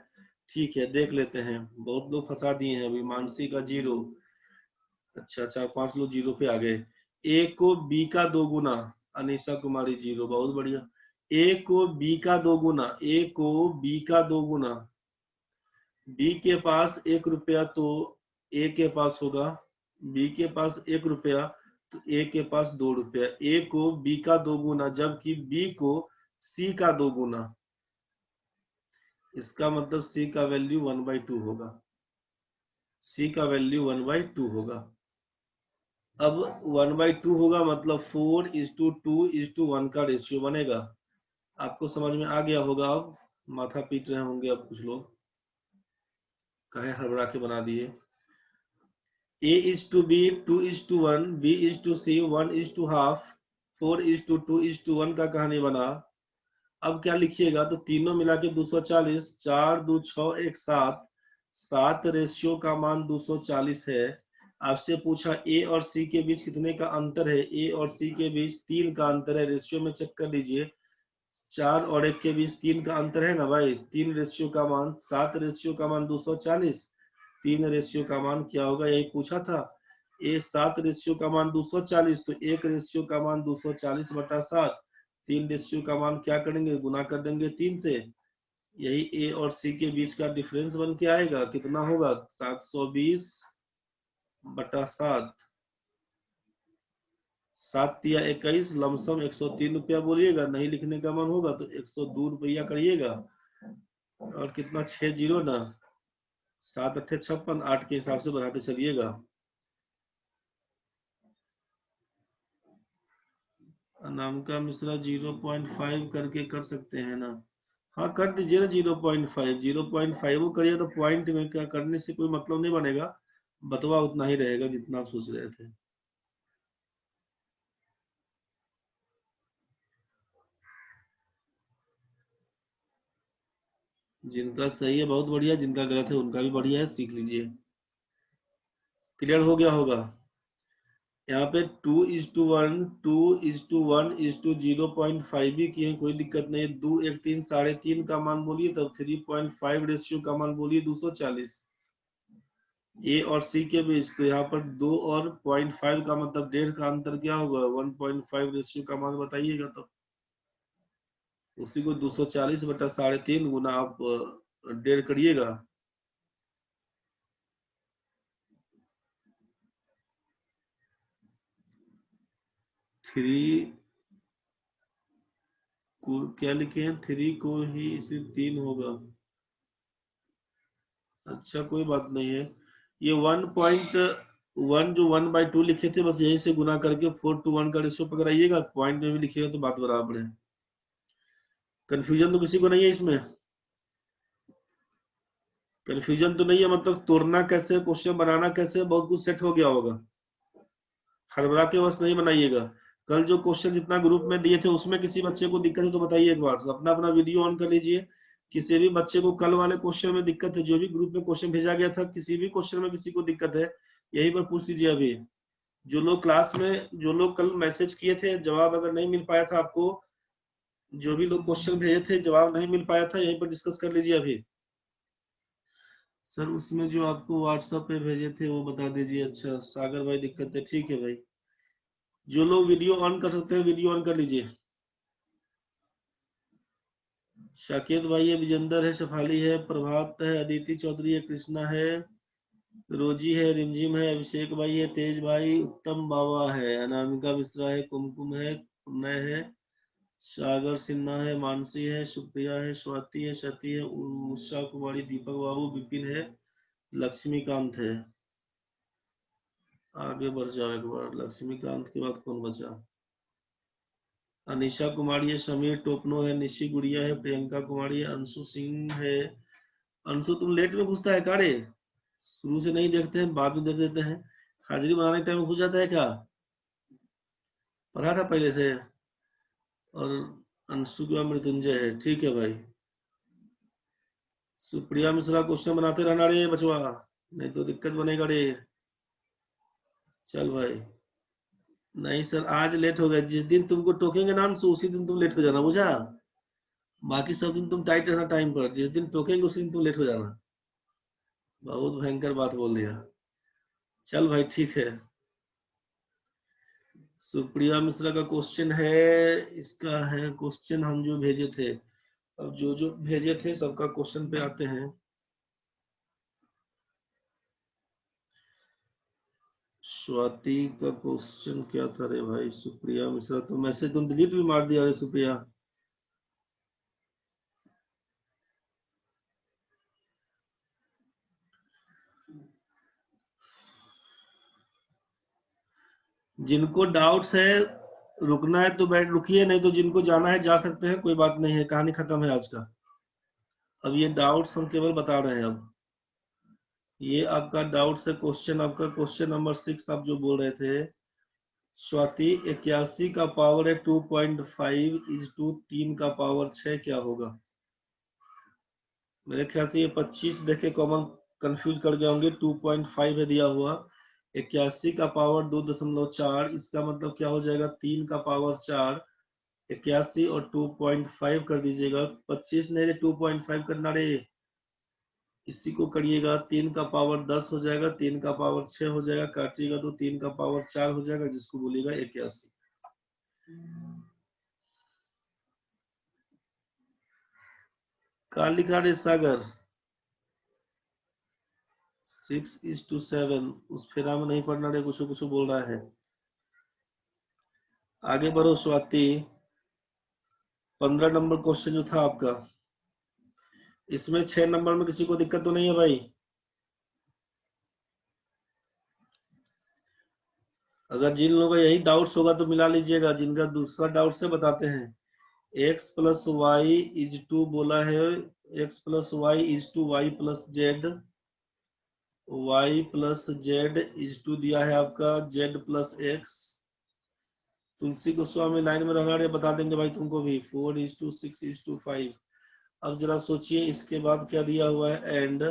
ठीक है, देख लेते हैं। बहुत लोग फंसा दिए हैं अभी। मानसी का 0। अच्छा, 4-5 लोग 0 पे आ गए। ए को बी का 2 गुना, अनीशा कुमारी 0, बहुत बढ़िया। ए को बी का 2 गुना, ए को बी का 2 गुना, बी के पास 1 रुपया तो ए के पास होगा, बी के पास 1 रुपया तो ए के पास 2 रुपया। ए को बी का 2 गुना, जबकि बी को सी का 2 गुना, इसका मतलब सी का वैल्यू 1/2 होगा। सी का वैल्यू 1/2 होगा। अब 1/2 होगा मतलब 4:2:1 का रेशियो बनेगा। आपको समझ में आ गया होगा। अब माथा पीट रहे होंगे अब कुछ लोग, कहे हड़बड़ा के बना दिए। A:B 2:1, B:C 1:2, 4:2:1 का कहानी बना। अब क्या लिखिएगा, तो तीनों मिला के 240, 4 2 6 1 7, 7 रेशियो का मान 240 है। आपसे पूछा ए और सी के बीच कितने का अंतर है। ए और सी के बीच 3 का अंतर है। रेशियो में चेक कर लीजिए, 4 और 1 के बीच 3 का अंतर है ना भाई। 3 रेशियो का मान, 7 रेशियो का मान 240, 3 रेशियो का मान क्या होगा, यही पूछा था। ए 7 रेशियो का मान 240, तो 1 रेशियो का मान 240/7, 3 रेशियो का मान क्या करेंगे, गुना कर देंगे 3 से। यही ए और सी के बीच का डिफरेंस बन के आएगा। कितना होगा, 720/7। 7 या 21, लमसम 103 रुपया बोलिएगा। नहीं लिखने का मन होगा तो 102 रुपया करिएगा। और कितना, 6 0 ना, 7 8 56, 8 के हिसाब से बढ़ाते चलिएगा। अनामिका मिश्रा 0.5 करके कर सकते हैं ना। हाँ कर दीजिए ना 0.5। 0.5 वो करिए तो पॉइंट में क्या करने से कोई मतलब नहीं बनेगा। बतवा उतना ही रहेगा जितना आप सोच रहे थे। जिनका सही है बहुत बढ़िया, जिनका गलत है उनका भी बढ़िया है, सीख लीजिए। क्लियर हो गया होगा। यहाँ पे 2:1, 2:1:0.5 भी किए, कोई दिक्कत नहीं है। 2 1 3 3.5 का मान बोलिए, तब 3.5 रेशियो का मान बोलिए 240। ए और सी के बीच, तो यहाँ पर 2 और 0.5 का मतलब 1.5 का अंतर क्या होगा, 1.5 रेशियो का मान बताइएगा। तब उसी को 240/3.5 गुना आप 1.5 करिएगा। थ्री को क्या लिखे हैं, 3 को ही इसे 3 होगा। अच्छा कोई बात नहीं है। ये 1.1 जो 1/2 लिखे थे, बस यही से गुना करके 4:1 का रेशियो पकड़ाइएगा। पॉइंट में भी लिखिएगा तो बात बराबर है। कंफ्यूजन तो किसी को नहीं है इसमें। कंफ्यूजन तो नहीं है, मतलब तोड़ना कैसे, क्वेश्चन बनाना कैसे, बहुत कुछ सेट हो गया होगा। हड़बड़ा के बस नहीं बनाइएगा। कल जो क्वेश्चन जितना ग्रुप में दिए थे उसमें किसी बच्चे को दिक्कत है तो बताइए एक बार। तो अपना अपना वीडियो ऑन कर लीजिए। किसी भी बच्चे को कल वाले क्वेश्चन में दिक्कत है, जो भी ग्रुप में क्वेश्चन भेजा गया था, किसी भी क्वेश्चन में किसी को दिक्कत है, यहीं पर पूछ लीजिए अभी। जो लोग क्लास में, जो लोग कल मैसेज किए थे, जवाब अगर नहीं मिल पाया था आपको, जो भी लोग क्वेश्चन भेजे थे जवाब नहीं मिल पाया था, यहीं पर डिस्कस कर लीजिए अभी। सर उसमें जो आपको व्हाट्सएप पे भेजे थे वो बता दीजिए। अच्छा सागर भाई दिक्कत है, ठीक है भाई। जो लोग वीडियो ऑन कर सकते हैं वीडियो ऑन कर लीजिए। शाकिर भाई है, विजेंदर है, शफाली है, प्रभात है, अदिति चौधरी है, कृष्णा है, रोजी है, रिमझिम है, अभिषेक भाई है, तेज भाई, उत्तम बाबा है, अनामिका मिश्रा है, कुमकुम है, प्रणय है, सागर सिन्हा है, मानसी है, सुप्रिया है, स्वाति है, शती है, उषा कुमारी, दीपक बाबू, विपिन है, लक्ष्मीकांत है। आगे बढ़ जाओ एक बार। लक्ष्मीकांत के बाद कौन बचा, अनिशा कुमारी है, समीर टोपनो है, निशी गुड़िया है, प्रियंका कुमारी है, अंशु सिंह है। अंशु तुम लेट में घुसता है का रे, शुरू से नहीं देखते हैं बाद में देख देते हैं। हाजिरी बनाने टाइम घुस जाता है क्या, पढ़ा था पहले से। और अंशु का मृत्युंजय है, ठीक है भाई। सुप्रिया मिश्रा क्वेश्चन बनाते रहना रे बचवा, नहीं तो दिक्कत बनेगा रे। चल भाई। नहीं सर आज लेट हो गया, जिस दिन तुमको टोकेंगे ना अंशु उसी दिन तुम लेट हो जाना, बुझा। बाकी सब दिन तुम टाइट रहना टाइम पर, जिस दिन टोकेंगे उसी दिन तुम लेट हो जाना। बहुत भयंकर बात बोल दिया। चल भाई ठीक है। सुप्रिया मिश्रा का क्वेश्चन है, इसका है क्वेश्चन हम जो भेजे थे। अब जो जो भेजे थे सबका क्वेश्चन पे आते हैं। स्वाति का क्वेश्चन क्या था रे भाई? सुप्रिया मिश्रा तो मैसेज तुम डिलीट भी मार दिया रे सुप्रिया। जिनको डाउट्स है रुकना है तो बैठ रुकिए, नहीं तो जिनको जाना है जा सकते हैं, कोई बात नहीं है, कहानी खत्म है आज का। अब ये डाउट्स हम केवल बता रहे हैं। अब ये आपका डाउट्स है, क्वेश्चन आपका क्वेश्चन नंबर 6 आप जो बोल रहे थे। स्वाति 81 का पावर है 2.5 इज टू 3 का पावर 6 क्या होगा? मेरे ख्याल से ये 25 देख के कॉमन कंफ्यूज कर गए होंगे। 2.5 है दिया हुआ, 81 का पावर 2.4, इसका मतलब क्या हो जाएगा? 3 का पावर 4। 81 और 2.5 कर दीजिएगा। 25 नहीं रे, 2.5 करना रे। इसी को करिएगा, 3 का पावर 10 हो जाएगा, 3 का पावर 6 हो जाएगा, काटिएगा तो 3 का पावर 4 हो जाएगा, जिसको बोलिएगा 81। का लिखा रे सागर? 6:7। उस फेरा में नहीं पढ़ना रे, कुछ कुछ बोल रहा है। आगे बढ़ो स्वाति। 15 नंबर क्वेश्चन जो था आपका, इसमें 6 नंबर में किसी को दिक्कत तो नहीं है भाई? अगर जिन लोगों का यही डाउट्स होगा तो मिला लीजिएगा, जिनका दूसरा डाउट से बताते हैं। x plus Y is to बोला है, x plus Y is to Y plus Z, Y plus Z is to दिया है आपका Z plus X. Tulsi Goswami line में रहना रे, बता देंगे भाई तुमको भी। 4:6:5। अब जरा सोचिए इसके बाद क्या दिया हुआ है, and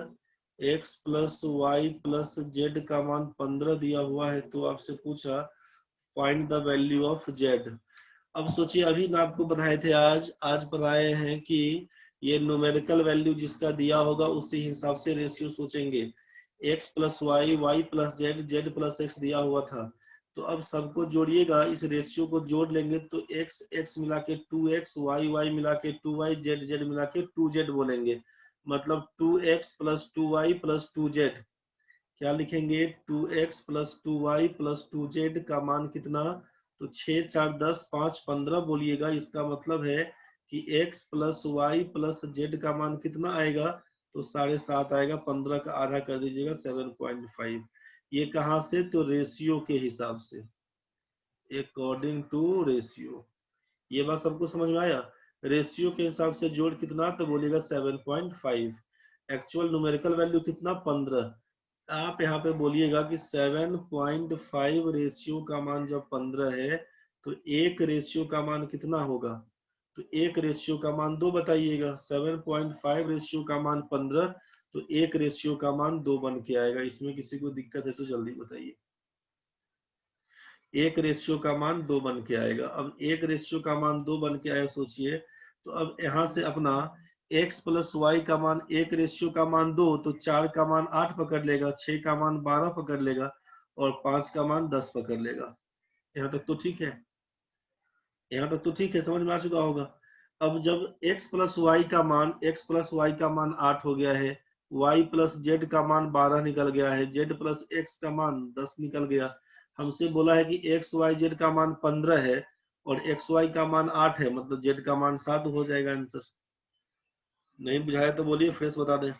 x plus Y plus Z का मान 15 दिया हुआ है, तो आपसे पूछा find the value of Z. अब सोचिए, अभी ना आपको बताए थे, आज पढ़ाए हैं कि ये न्यूमेरिकल वैल्यू जिसका दिया होगा उसी हिसाब से रेशियो सोचेंगे। x plus Y, Y plus Z, Z plus X दिया हुआ था। तो अब सबको जोड़िएगा, इस रेशियो को जोड़ लेंगे तो x x मिला के 2x, वाई वाई मिला के 2y, जेड जेड मिला के 2z बोलेंगे। मतलब 2x plus 2y plus 2z। क्या लिखेंगे? 2x plus 2y plus 2z का मान कितना? तो 6 4 10 5 15 बोलिएगा। इसका मतलब है कि x plus Y plus Z का मान कितना आएगा? तो 7.5 आएगा। 15 का आधा कर दीजिएगा, 7.5। ये कहाँ से? तो रेशियो के हिसाब से, अकॉर्डिंग टू रेशियो। ये बात सबको समझ में आया? रेशियो के हिसाब से जोड़ कितना? तो बोलिएगा 7.5। एक्चुअल न्यूमेरिकल वैल्यू कितना? 15। आप यहाँ पे बोलिएगा कि 7.5 रेशियो का मान जब 15 है तो एक रेशियो का मान कितना होगा? तो एक रेशियो का मान 2 बताइएगा। 7.5 रेशियो का मान 15, तो एक रेशियो का मान 2 बन के आएगा। इसमें किसी को दिक्कत है तो जल्दी बताइए। एक रेशियो का मान 2 बन के आएगा। अब एक रेशियो का मान 2 बन के आया, सोचिए। तो अब यहाँ से अपना x प्लस वाई का मान, एक रेशियो का मान 2, तो 4 का मान 8 पकड़ लेगा, 6 का मान 12 पकड़ लेगा और 5 का मान 10 पकड़ लेगा। यहाँ तक तो ठीक है? यहाँ तक तो ठीक है, समझ में आ चुका होगा। अब जब x प्लस वाई का मान, x प्लस वाई का मान 8 हो गया है, y प्लस जेड का मान 12 निकल गया है, z प्लस x का मान 10 निकल गया। हमसे बोला है कि x y z का मान 15 है और x y का मान 8 है, मतलब z का मान 7 हो जाएगा आंसर। नहीं बुझाया तो बोलिए, फ्रेश बता दें।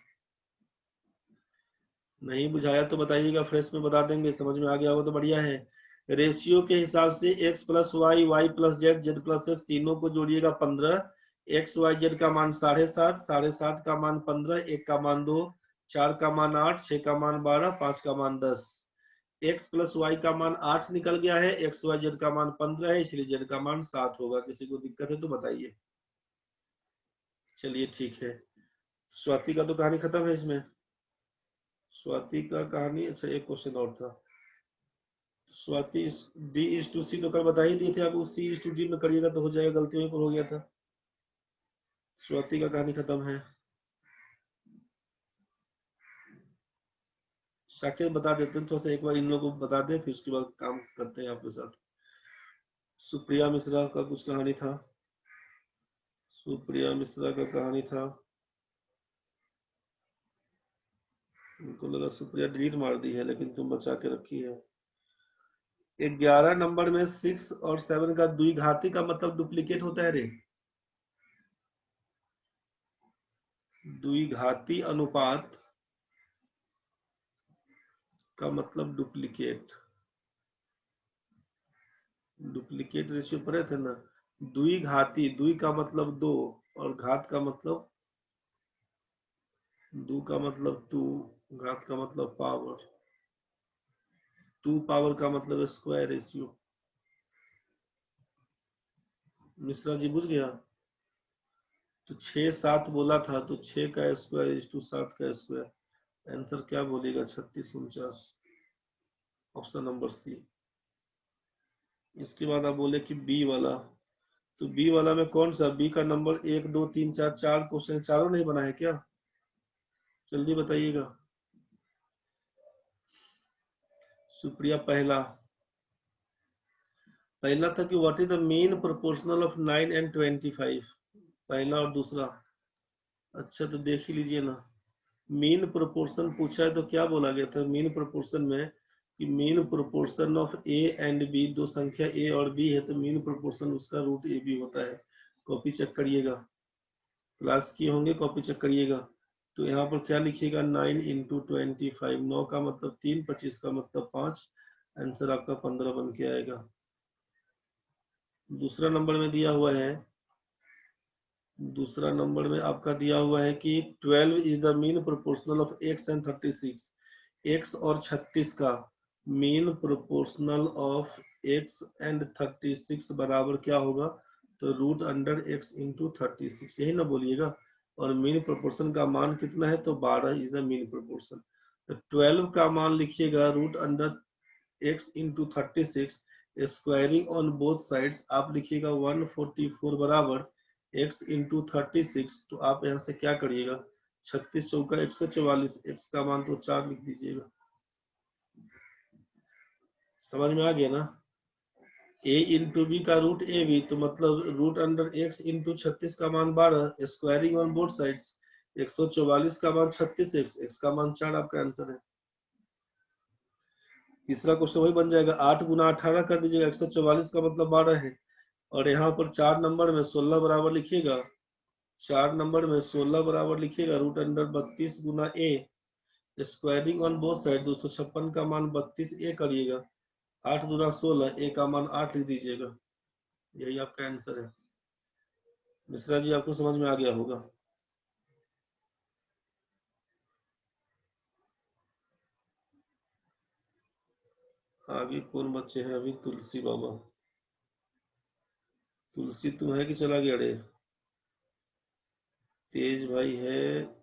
नहीं बुझाया तो बताइएगा, फ्रेश में बता देंगे। समझ में आ गया होगा तो बढ़िया है। रेशियो के हिसाब से x plus Y, Y plus Z, Z plus X, तीनों को जोड़िएगा 15। x y z का मान 7.5, 7.5 का मान 15, 1 का मान 2, 4 का मान 8, 6 का मान 12, 5 का मान 10। x प्लस वाई का मान 8 निकल गया है, x y z का मान 15 है, इसलिए z का मान 7 होगा। किसी को दिक्कत है तो बताइए। चलिए ठीक है। स्वाति का तो कहानी खत्म है इसमें। स्वाति का कहानी, अच्छा एक क्वेश्चन और था। स्वाति D:C तो कल बता ही दिए थे आपको, C:D में करिएगा तो हो जाएगा, गलती वहीं पर हो गया था। स्वाति का कहानी खत्म है। शाकिर बता देते हैं, थोड़ा सा एक बार इन लोगों को बता दें, फिर उसके बाद काम करते हैं आपके साथ। सुप्रिया मिश्रा का कुछ कहानी था, सुप्रिया मिश्रा का कहानी था, उनको लगा सुप्रिया डिलीट मार दी है, लेकिन तुम बचा के रखी है। 11 नंबर में 6 और 7 का द्विघाती का मतलब डुप्लीकेट होता है रे। द्विघाती अनुपात का मतलब डुप्लीकेट, डुप्लीकेट रेशियो पढ़े थे ना। द्विघाती, द्वि का मतलब दो और घात का मतलब, दो का मतलब टू, घात का मतलब पावर, टू पावर का मतलब स्क्वायर रेशियो। मिश्रा जी बुझ गया। तो 6 7 बोला था, तो 6 का स्क्वायर इज टू 7 का स्क्वायर। आंसर क्या बोलेगा? 3649, ऑप्शन नंबर सी। इसके बाद आप बोले कि बी वाला, तो बी वाला में कौन सा? बी का नंबर 1 2 3 4, 4 क्वेश्चन, चारों नहीं बना है क्या? जल्दी बताइएगा। सुप्रिया पहला, पहला था कि what is the mean proportional of 9 and 25, पहला और दूसरा। अच्छा तो देख ही लीजिए ना, मीन प्रोपोर्शन पूछा है तो क्या बोला गया था मीन प्रोपोर्शन में, कि mean proportion of A and B, दो संख्या ए और बी है तो मीन प्रोपोर्शन उसका रूट ए बी होता है। कॉपी चेक करिएगा, क्लास किए होंगे, कॉपी चेक करिएगा। तो यहाँ पर क्या लिखिएगा? 9 इंटू 25, 9 का मतलब 3, 25 का मतलब 5, आंसर आपका 15 बन के आएगा। दूसरा नंबर में दिया हुआ है, दूसरा नंबर में आपका दिया हुआ है कि 12 is the mean proportional of x and 36, x और 36 का mean proportional of x and 36 बराबर क्या होगा? तो रूट अंडर x इंटू 36, यही ना बोलिएगा। और मीन प्रोपोर्शन का मान कितना है? तो 12 इज द मीन प्रोपोर्शन। तो 12 का मान लिखिएगा root under x into 36, squaring on both sides आप लिखिएगा 144 बराबर x इंटू 36। तो आप यहाँ से क्या करिएगा? 36 चौका 144, x का मान तो 4 लिख दीजिएगा। समझ में आ गया ना? a इंटू बी का रूट ए बी, तो मतलब रूट अंडर x इंटू 36 का मान 12, स्क्वायरिंग ऑन बोथ साइड्स 144 का मान 36x, x का मान 4 आपका आंसर है। तीसरा क्वेश्चन वही बन जाएगा, 8 गुना 18 कर दीजिएगा, 144 का मतलब 12 है। और यहाँ पर 4 नंबर में 16 बराबर लिखिएगा, 4 नंबर में 16 बराबर लिखिएगा रूट अंडर 32 गुना ए, स्क्वायरिंग ऑन बोथ साइड 256 का मान 32 ए करिएगा, 8 गुना 16, ए का मान 8 लिख दीजिएगा। यही आपका आंसर है। मिश्रा जी आपको समझ में आ गया होगा। आगे कौन बच्चे हैं अभी? तुलसी बाबा, तुलसी तुम है कि चला गया रे? तेज भाई है,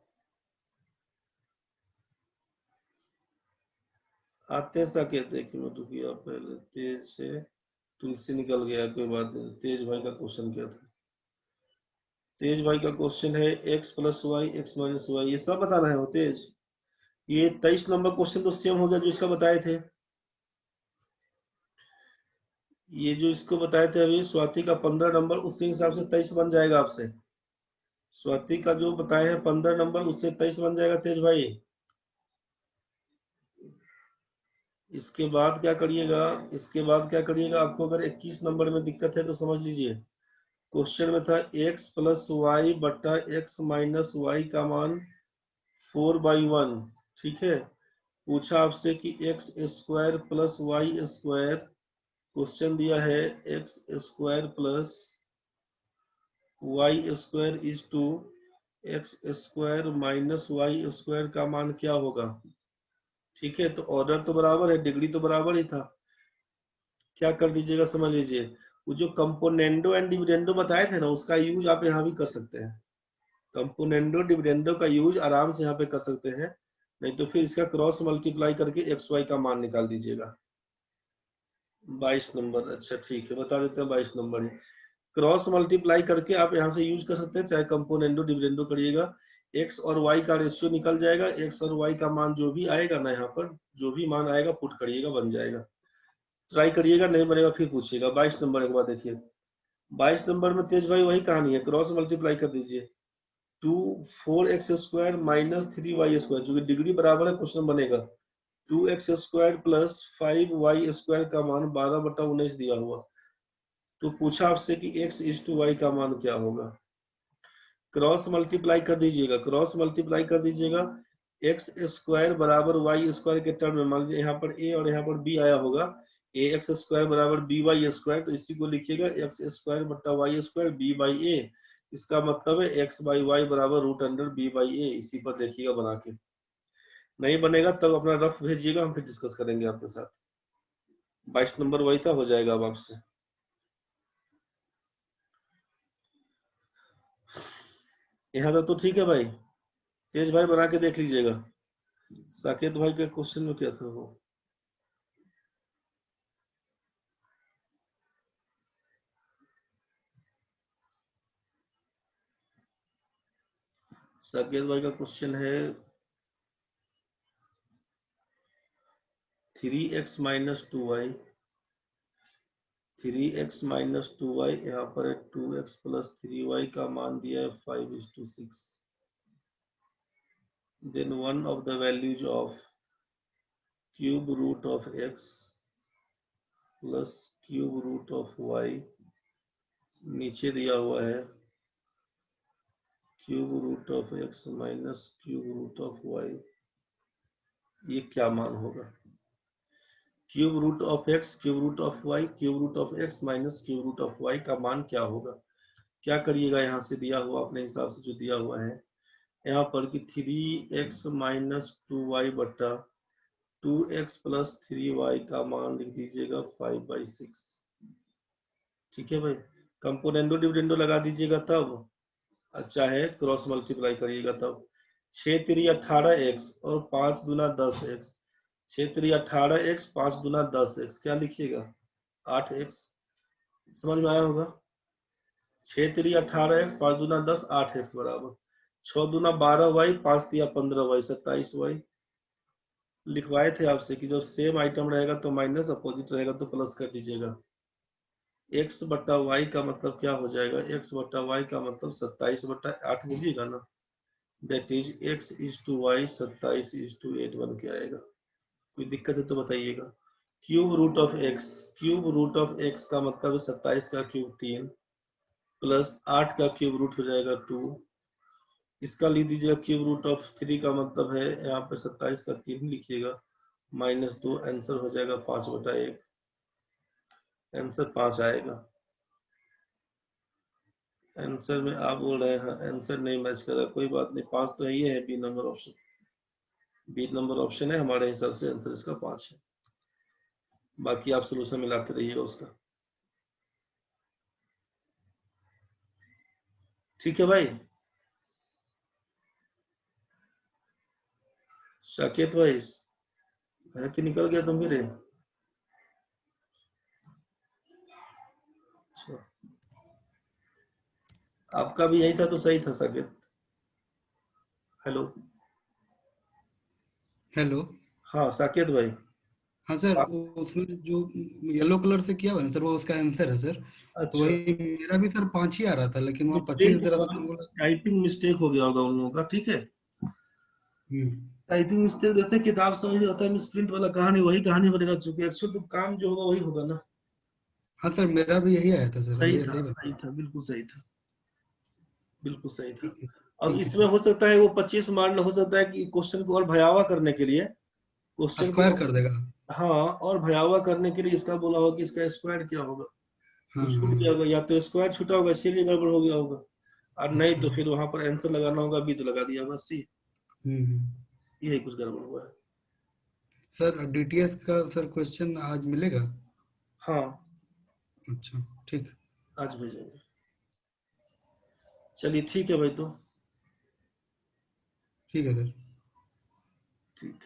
आते सा कहते कि मैं किया पहले। तेज से तुलसी निकल गया, कोई बात नहीं। तेज भाई का क्वेश्चन क्या था? तेज भाई का क्वेश्चन है x plus y x minus y, ये सब बताना है हो तेज। ये 23 नंबर क्वेश्चन तो सेम हो गया जो इसका बताए थे। ये जो इसको बताए थे अभी स्वाति का 15 नंबर, उसी हिसाब से 23 बन जाएगा आपसे। स्वाति का जो बताए हैं 15 नंबर, उससे 23 बन जाएगा तेज भाई। इसके बाद क्या करिएगा? इसके बाद क्या करिएगा? आपको अगर 21 नंबर में दिक्कत है तो समझ लीजिए, क्वेश्चन में था x प्लस वाई बट्टा एक्स माइनस वाई का मान 4/1, ठीक है। पूछा आपसे कि x square plus y square, question दिया है x square plus y square is two x square minus y square का मान क्या होगा? ठीक है, तो ऑर्डर तो बराबर है, डिग्री तो बराबर ही था। क्या कर दीजिएगा समझ लीजिए, वो जो कंपोनेंडो एंड डिविडेंडो बताए थे ना, उसका यूज आप यहाँ भी कर सकते हैं। कंपोनेंडो डिविडेंडो का यूज आराम से यहाँ पे कर सकते हैं, नहीं तो फिर इसका क्रॉस मल्टीप्लाई करके एक्स वाई का मान निकाल दीजिएगा। 22 नंबर, अच्छा ठीक है, बता देते हैं 22 नंबर है। क्रॉस मल्टीप्लाई करके आप यहाँ से यूज कर सकते हैं, चाहे कंपोनेंडो डिविडेंडो करिएगा। एक्स और वाई का रेशियो निकल जाएगा, एक्स और वाई का मान जो भी आएगा ना, यहाँ पर जो भी मान आएगा पुट करिएगा, बन जाएगा। ट्राई करिएगा, नहीं बनेगा फिर पूछिएगा। 22 नंबर एक बार देखिए। 22 नंबर में तेज भाई वही कहानी है, क्रॉस मल्टीप्लाई कर दीजिए। 4x² माइनस 3y², जो कि डिग्री बराबर है, क्वेश्चन बनेगा 2x² प्लस 5y² का मान 12/19 दिया हुआ। तो पूछा आपसे कि x/y का मान क्या होगा। क्रॉस मल्टीप्लाई कर दीजिएगा, क्रॉस मल्टीप्लाई कर दीजिएगा। x² बराबर y² के टर्म में मान लीजिए यहाँ पर a और यहाँ पर b आया होगा, ax² बराबर by², तो इसी को लिखिएगा x² बट्टा y² b/a। इसका मतलब है x/y बराबर √b/a। इसी पर देखिएगा बना के। नहीं बनेगा तब अपना रफ भेजिएगा, हम फिर डिस्कस करेंगे आपके साथ। 22 नंबर वही था, हो जाएगा अब आपसे। यहाँ तक तो ठीक है भाई। तेज भाई बना के देख लीजिएगा। साकेत भाई के क्वेश्चन में क्या था वो। साकेत भाई का क्वेश्चन है 3x minus 2y, 3x minus 2y, यहाँ पर है 2x प्लस 3y का मान दिया है 5:6। Then one of the values of cube root of x plus cube root of y, नीचे दिया हुआ है cube root of x minus cube root of y। ये क्या मान होगा। Cube root of x, cube root of y, cube root of x minus cube root of y का मान क्या होगा। क्या करिएगा, यहाँ से दिया हुआ अपने हिसाब से जो दिया हुआ है यहाँ पर कि 3x माइनस 2y बट्टा 2x प्लस 3y का मान लिख दीजिएगा 5/6। ठीक है भाई, कंपोनेंडो डिविडेंडो लगा दीजिएगा तब, चाहे क्रॉस मल्टीप्लाई करिएगा तब। 6 3 18x और 5 दूना 10x, 6 3 18x, 5 दूना 10x, क्या लिखिएगा 8x। समझ में आया होगा। 6 3 18x, 5 दूना 10, 8x बराबर 6 दूना 12y, 5 तिया 15y, 27y। लिखवाए थे आपसे कि जब सेम आइटम रहेगा तो माइनस, अपोजिट रहेगा तो प्लस कर दीजिएगा। x बट्टा y का मतलब क्या हो जाएगा, x बट्टा y का मतलब 27/8 बोलिएगा ना, दैट इज x/y 27:8 बन के आएगा। कोई दिक्कत है तो बताइएगा। Cube root of x, cube root of x का मतलब है 27 का क्यूब 3 प्लस 8 का क्यूब रूट हो जाएगा 2। इसका लिख दीजिएगा क्यूब रूट ऑफ 3 का मतलब है यहाँ पे 27 का 3 लिखिएगा -2, आंसर हो जाएगा 5/1। आंसर 5 आएगा। आंसर में आप बोल रहे हैं आंसर नहीं मैच कर रहा, कोई बात नहीं, 5 तो यही है, B number option. B number option है, हमारे हिसाब से आंसर इसका 5 है। बाकी आप सोल्यूशन मिलाते रहिएगा उसका। ठीक है भाई। साकेत भाई है कि निकल गया तुम मेरे। अच्छा, आपका भी यही था तो सही था साकेत। हेलो। हेलो। हाँ साकेत भाई। हाँ सर, उसमें जो येलो कलर से किया हुआ है ना सर, वो उसका आंसर है सर। तो अच्छा, वही मेरा भी सर 5 ही आ रहा था, लेकिन वहाँ 25 मिस्टेक दे रहा था तो बोला। टाइपिंग मिस्टेक हो गया होगा उन लोगों का। ठीक है, हम्म। टाइपिंग मिस्टेक देते हैं, किताब समझ रहता है, मिसप्रिंट वाला कहानी वही कहानी बनेगा, चूंकि एक्चुअल तो काम जो होगा वही होगा ना। हाँ सर, मेरा भी यही आया था सर, हम सही भी था, ऐसे ही बता। सही था, बिल्कुल सही था, बिल्कुल सही था। ठीक है। अब थैंक यू इसमें सर। हो सकता है वो 25 मार्क हो सकता है कि क्वेश्चन को और भयावह करने के लिए, क्वेश्चन को, स्क्वायर कर देगा। हाँ, और भयावह करने के लिए इसका बोला होगा कि इसका स्क्वायर क्या होगा। हाँ तो छूट गया हाँ। होगा, या तो स्क्वायर छूटा होगा इसीलिए गड़बड़ हो गया होगा, और नहीं अच्छा। तो फिर वहां पर आंसर लगाना होगा, बी तो लगा दिया होगा सी। हम्म। यही कुछ गड़बड़ हुआ है। सर डीटीएस का सर क्वेश्चन आज मिलेगा? हाँ, अच्छा। ठीक। आज भेजेंगे। चलिए ठीक है भाई, तो ठीक है सर। ठीक।